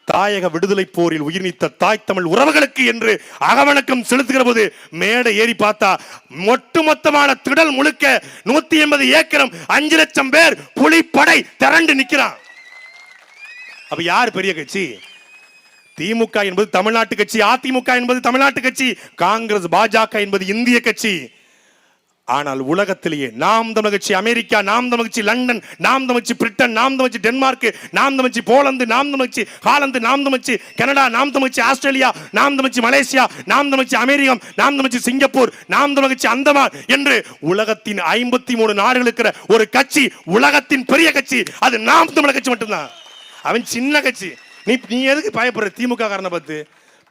Speaker 2: தாயக விடுதலை போரில் உயிர் நீத்த தாய் தமிழ் உறவுகளுக்கு என்று அகவணக்கம் செலுத்துகிற போது மேடை ஏறி பார்த்தா ஒட்டுமொத்தமான திடல் முழுக்க 180 ஏக்கரும் 5 லட்சம் பேர் புலிப்படை திரண்டு நிக்கிறான். அப்ப யார் பெரிய கட்சி? திமுக என்பது தமிழ்நாட்டு கட்சி, அதிமுக என்பது தமிழ்நாட்டு கட்சி, காங்கிரஸ் பாஜக என்பது இந்திய கட்சி. ஆனால் உலகத்திலேயே நாம் தமிழ் கட்சி அமெரிக்கா, நாம் தமிழ் கட்சி லண்டன், நாம் தமிழ் கட்சி பிரிட்டன், நாம் தமிழ் கட்சி டென்மார்க், நாம் தமிழ் கட்சி போலந்து, நாம் தமிழ் கட்சி ஹாலந்து, நாம் தமிழ் கட்சி கனடா, நாம் தமிழ் கட்சி ஆஸ்திரேலியா, நாம் தமிழ் கட்சி மலேசியா, நாம் தமிழ் கட்சி அமெரிக்கம், நாம் தமிழ் கட்சி சிங்கப்பூர், நாம் தமிழ் கட்சி அந்தமான் என்று உலகத்தின் 53 நாடுகளுக்கு ஒரு கட்சி, உலகத்தின் பெரிய கட்சி, அது நாம் தமிழ் கட்சி மட்டும்தான். அவன் சின்ன கட்சி. நீ எதுக்கு பயப்படுற? திமுக காரனை பார்த்து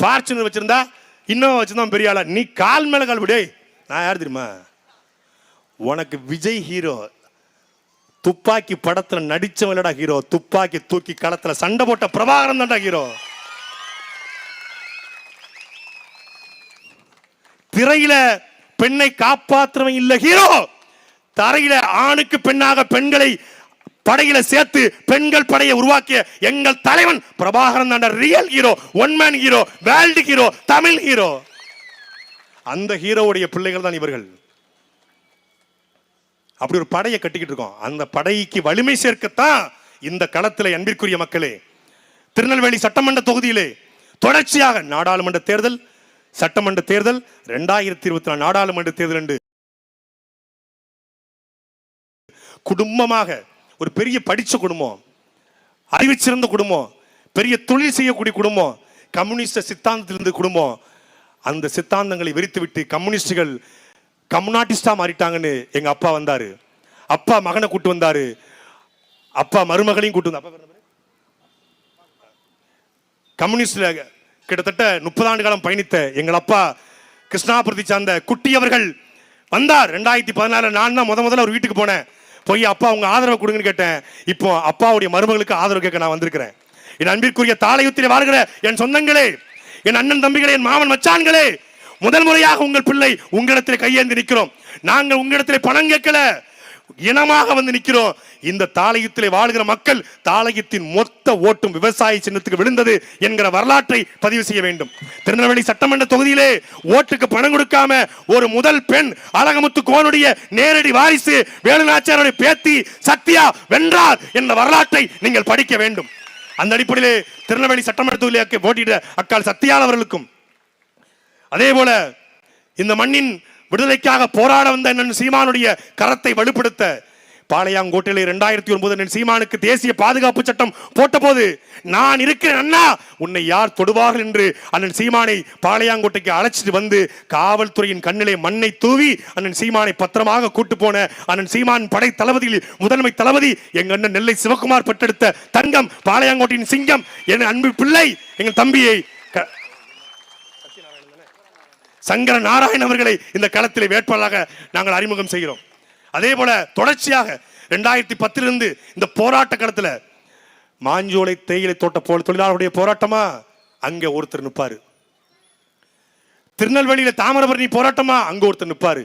Speaker 2: பார்ச்சுனர் வச்சிருந்தா இன்னும் வச்சிருந்தான் பெரிய ஆளா. நீ கால் மேல கால் விடு. நான் யார் தெரியுமா? உனக்கு விஜய் ஹீரோ. துப்பாக்கி படத்துல நடிச்சவங்களடா ஹீரோ. துப்பாக்கி தூக்கி களத்துல சண்டை போட்ட பிரபாகரன் தான்டா ஹீரோ. திரையில பெண்ணை காப்பாற்றுவன் இல்ல ஹீரோ. தரையில ஆணுக்கு பெண்ணாக பெண்களை படையில சேர்த்து பெண்கள் படையை உருவாக்கிய எங்கள் தலைவன் பிரபாகரன் தான் real hero, one man hero, world hero, Tamil hero. அந்த ஹீரோவுடைய பிள்ளைகள் தான் இவர்கள். அப்படி ஒரு படையை கட்டிக்கிட்டு இருக்கோம். அந்த படைக்கு வலிமை சேர்க்கத்தான் இந்த களத்தில் அன்பிற்குரிய மக்களே, திருநெல்வேலி சட்டமன்ற தொகுதியிலே தொடர்ச்சியாக நாடாளுமன்ற தேர்தல், சட்டமன்ற தேர்தல், 2024 நாடாளுமன்ற தேர்தல் என்று குடும்பமாக ஒரு பெரிய படிச்ச குடும்பம், அறிவு சிறந்த குடும்பம், பெரிய தொழில் செய்யக்கூடிய குடும்பம், கம்யூனிஸ்ட் சித்தாந்தத்திலிருந்து குடும்பம். அந்த சித்தாந்தங்களை வெறித்துவிட்டு கம்யூனிஸ்டுகள் கம்யூனாட்டிஸ்டா மாறிட்டாங்கன்னு எங்க அப்பா வந்தாரு. அப்பா மகனை கூட்டு வந்தாரு, அப்பா மருமகளையும் கூட்டு வந்தார். கம்யூனிஸ்ட்ல கிட்டத்தட்ட 30 ஆண்டு காலம் பயணித்த எங்கள் அப்பா கிருஷ்ணாபுரத்தை சார்ந்த குட்டி அவர்கள் வந்தார். 2014 நான் தான் முதல்ல ஒரு வீட்டுக்கு போனேன். போய் அப்பா உங்க ஆதரவு கொடுங்கன்னு கேட்டேன். இப்போ அப்பாவுடைய மருமகளுக்கு ஆதரவு கேட்க நான் வந்திருக்கிறேன். என் அன்பிற்குரிய தாளையுத்திலே வாழ்கிற என் சொந்தங்களே, என் அண்ணன் தம்பிகளே, என் மாமன் மச்சான்களே, முதல் முறையாக உங்கள் பிள்ளை உங்களிடத்தில் கையேந்தி நிற்கிறோம். நாங்கள் உங்களிடத்தில் பணம் கேட்கல, இனமாக வந்து நிற்கிறோம். இந்த தாளையத்திலே வாழ்கிற மக்கள் தாளையத்தின் மொத்த ஓட்டும் விவசாய சின்னத்துக்கு விழுந்தது என்கிற வரலாற்றை பதிவு செய்ய வேண்டும். திருநெல்வேலி சட்டமன்ற தொகுதியிலே ஓட்டுக்கு பணம் கொடுக்காம ஒரு முதல் பெண் அழகமுத்து கோனுடைய நேரடி வாரிசு வேலுநாச்சியாருடைய பேத்தி சத்யா வென்றார் என்ற வரலாற்றை நீங்கள் படிக்க வேண்டும். அந்த அடிப்படையிலே திருநெல்வேலி சட்டமன்ற தொகுதியிலே போட்டியிட அக்கால் சத்யா அவர்களுக்கும், அதே போல இந்த மண்ணின் விடுதலைக்காக போராட வந்த அண்ணன் சீமானுடைய கரத்தை வலுப்படுத்த பாளையங்கோட்டையிலே 2009 அண்ணன் சீமானுக்கு தேசிய பாதுகாப்பு சட்டம் போட்ட போது நான் இருக்கிறேன் அண்ணா, உன்னை யார் தொடுவார்கள் என்று அண்ணன் சீமானை பாளையங்கோட்டைக்கு அழைச்சிட்டு வந்து காவல்துறையின் கண்ணிலே மண்ணை தூவி அண்ணன் சீமானை பத்திரமாக கூட்டு போன அண்ணன் சீமான் படை தளபதியில் முதன்மை தளபதி எங்க அண்ணன் நெல்லை சிவகுமார் பெற்றெடுத்த தங்கம், பாளையங்கோட்டையின் சிங்கம், என் அன்பு பிள்ளை எங்கள் தம்பியை சங்கர நாராயணன் அவர்களை இந்த களத்திலே வேட்பாளராக நாங்கள் அறிமுகம் செய்கிறோம். அதே போல தொடர்ச்சியாக 2010 இந்த போராட்ட களத்தில் மாஞ்சோலை தேயிலை தோட்ட தொழிலாளருடைய போராட்டமா அங்க ஒருத்தர் நிற்பாரு. திருநெல்வேலியில தாமிரபரணி போராட்டமா அங்க ஒருத்தர் நிற்பாரு.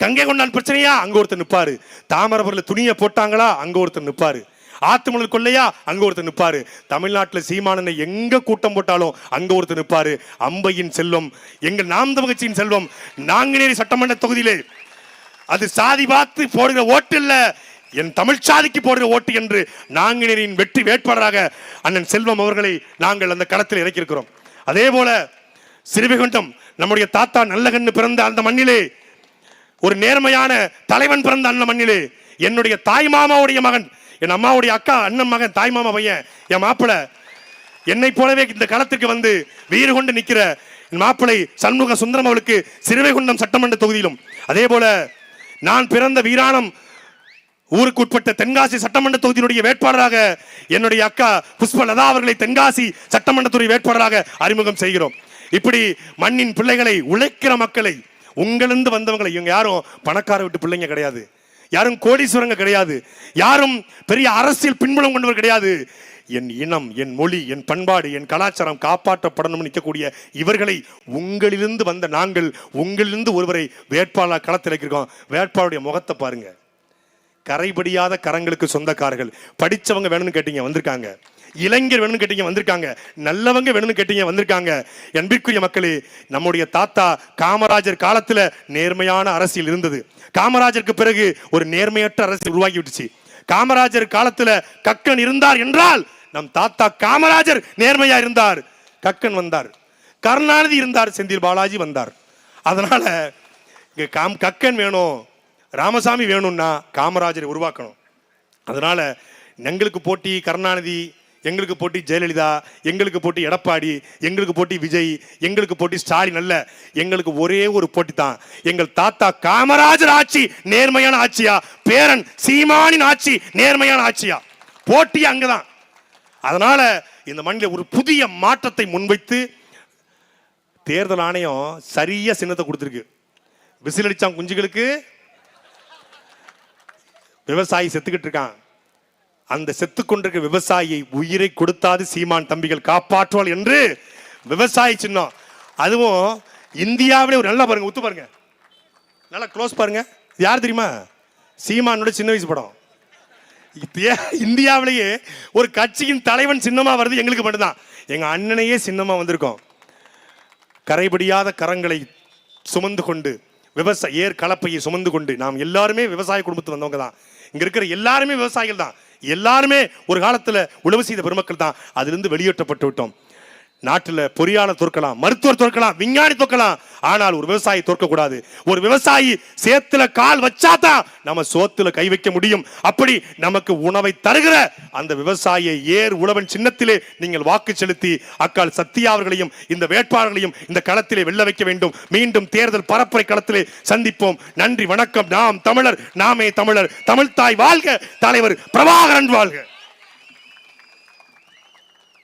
Speaker 2: கங்கை கொண்டான் பிரச்சனையா அங்க ஒருத்தர் நிற்பாரு. தாமிரபரணியில துணியை போட்டாங்களா அங்க ஒருத்தர் நிற்பாரு. ஆத்துமணல் கொள்ளையா அங்க ஒருத்தர் நிற்பாரு. தமிழ்நாட்டில் சீமானனை எங்க கூட்டம் போட்டாலும் அங்க ஒருத்தர் நிற்பாரு. அம்பையின் செல்வம், எங்கள் நாம் தமிழ் கட்சியின் செல்வம், நாங்குநேரி சட்டமன்ற தொகுதியிலே அது சாதி பார்த்து போடுகிற ஓட்டு இல்ல, என் தமிழ் சாதிக்கு போடுகிற ஓட்டு என்று நாங்குநேரியின் வெற்றி வேட்பாளராக அண்ணன் செல்வம் அவர்களை நாங்கள் அந்த களத்தில் இறக்கியிருக்கிறோம். அதே போல சிறுவைகுண்டம் நம்முடைய தாத்தா நல்லகண்ணு பிறந்த அந்த மண்ணிலே, ஒரு நேர்மையான தலைவன் பிறந்த அந்த மண்ணிலே, என்னுடைய தாய் மாமாவுடைய மகன், என் அம்மாவுடைய அக்கா அண்ணன் மகன், தாய் மாமா பையன், என் மாப்பிள்ளை என்னை போலவே இந்த களத்திற்கு வந்து வீறு கொண்டு நிற்கிற மாப்பிள்ளை சண்முக சுந்தரம் அவர்களுக்கு சிறுவைகுண்டம் சட்டமன்ற தொகுதியிலும், அதே போல நான் பிறந்த வீராணம் ஊருக்கு உட்பட்ட தென்காசி சட்டமன்ற தொகுதியினுடைய வேட்பாளராக என்னுடைய அக்கா புஷ்பலதா அவர்களை தென்காசி சட்டமன்றத்துறை வேட்பாளராக அறிமுகம் செய்கிறோம். இப்படி மண்ணின் பிள்ளைகளை, உழைக்கிற மக்களை, உங்களிருந்து வந்தவங்களை, இவங்க யாரும் பணக்கார விட்டு பிள்ளைங்க கிடையாது, யாரும் கோடீஸ்வரங்க கிடையாது, யாரும் பெரிய அரசியல் பின்புலம் கொண்டவர் கிடையாது. என் இனம், என் மொழி, என் பண்பாடு, என் கலாச்சாரம் காப்பாற்றப்படணும் நிற்கக்கூடிய இவர்களை உங்களிலிருந்து வந்த நாங்கள் உங்களிலிருந்து ஒருவரை வேட்பாளர் களத்தில் இருக்கோம். வேட்பாளருடைய முகத்தை பாருங்க. கரைபடியாத கரங்களுக்கு சொந்தக்காரர்கள். படிச்சவங்க வேணும்னு கேட்டீங்க வந்திருக்காங்க, இளைஞர் வேணும்னு கேட்டீங்க வந்திருக்காங்க, நல்லவங்க வேணும்னு கேட்டீங்க வந்திருக்காங்க. அன்பிற்குரிய மக்களே, நம்முடைய தாத்தா காமராஜர் காலத்துல நேர்மையான அரசியல் இருந்தது. காமராஜருக்கு பிறகு ஒரு நேர்மையற்ற அரசியல் உருவாகி விட்டுச்சு. காமராஜர் காலத்துல கக்கன் இருந்தார் என்றால் நம் தாத்தா காமராஜர் நேர்மையா இருந்தார். கக்கன் வந்தார், கருணாநிதி இருந்தார், செந்தில் பாலாஜி வந்தார். அதனால கக்கன் வேணும், ராமசாமி வேணும்னா காமராஜரை உருவாக்கணும். அதனால எங்களுக்கு போட்டி கருணாநிதி, எங்களுக்கு போட்டி ஜெயலலிதா, எங்களுக்கு போட்டி எடப்பாடி, எங்களுக்கு போட்டி விஜய், எங்களுக்கு போட்டி ஸ்டாலின் அல்ல. எங்களுக்கு ஒரே ஒரு போட்டி தான். எங்கள் தாத்தா காமராஜர் ஆட்சி நேர்மையான ஆட்சியா, பேரன் சீமானின் ஆட்சி நேர்மையான ஆட்சியா? போட்டி அங்கதான். அதனால இந்த மண்ணில் ஒரு புதிய மாற்றத்தை முன்வைத்து தேர்தல் ஆணையம் சரியா சின்னத்தை கொடுத்திருக்கு. விசில் அடிச்சான் குஞ்சுகளுக்கு விவசாயி செத்துக்கிட்டு இருக்கான். அந்த செத்து கொண்டிருக்க விவசாயியை உயிரை கொடுத்தாது சீமான் தம்பிகள் காப்பாற்றுவாள் என்று விவசாயி சின்னம். அதுவும் இந்தியாவிலே ஒரு நல்லா பாருங்க, உத்து பாருங்க, நல்லா க்ளோஸ் பாருங்க. யார் தெரியுமா? சீமானோட சின்ன வயசு படம். இந்தியாவிலேயே ஒரு கட்சியின் தலைவன் சின்னமா வருது எங்களுக்கு மட்டும்தான். எங்க அண்ணனையே சின்னமா வந்திருக்கோம். கரைபடியாத கரங்களை சுமந்து கொண்டு விவசாய ஏர் கலப்பையை சுமந்து கொண்டு நாம் எல்லாருமே விவசாய குடும்பத்தில் வந்தவங்க தான். இங்க இருக்கிற எல்லாருமே விவசாயிகள் தான். எல்லாருமே ஒரு காலத்துல உழவு செய்த பெருமக்கள் தான். அதிலிருந்து வெளியேற்றப்பட்டு விட்டோம். நாட்டில் பொறியாளர் தோற்கலாம், மருத்துவர் தோற்கலாம், விஞ்ஞானி தோற்கலாம், ஆனால் ஒரு விவசாயி தோற்க கூடாது. ஒரு விவசாயி சேத்துல கால் வச்சாதான் நம்ம சோத்துல கை வைக்க முடியும். அப்படி நமக்கு உணவை தருகிற அந்த விவசாயியை ஏர் உழவன் சின்னத்திலே நீங்கள் வாக்கு செலுத்தி அக்கால் சத்யா அவர்களையும் இந்த வேட்பாளர்களையும் இந்த களத்திலே வெல்ல வைக்க வேண்டும். மீண்டும் தேர்தல் பரப்புரை களத்திலே சந்திப்போம். நன்றி, வணக்கம். நாம் தமிழர், நாமே தமிழர். தமிழ்தாய் வாழ்க, தலைவர் பிரபாகரன் வாழ்க.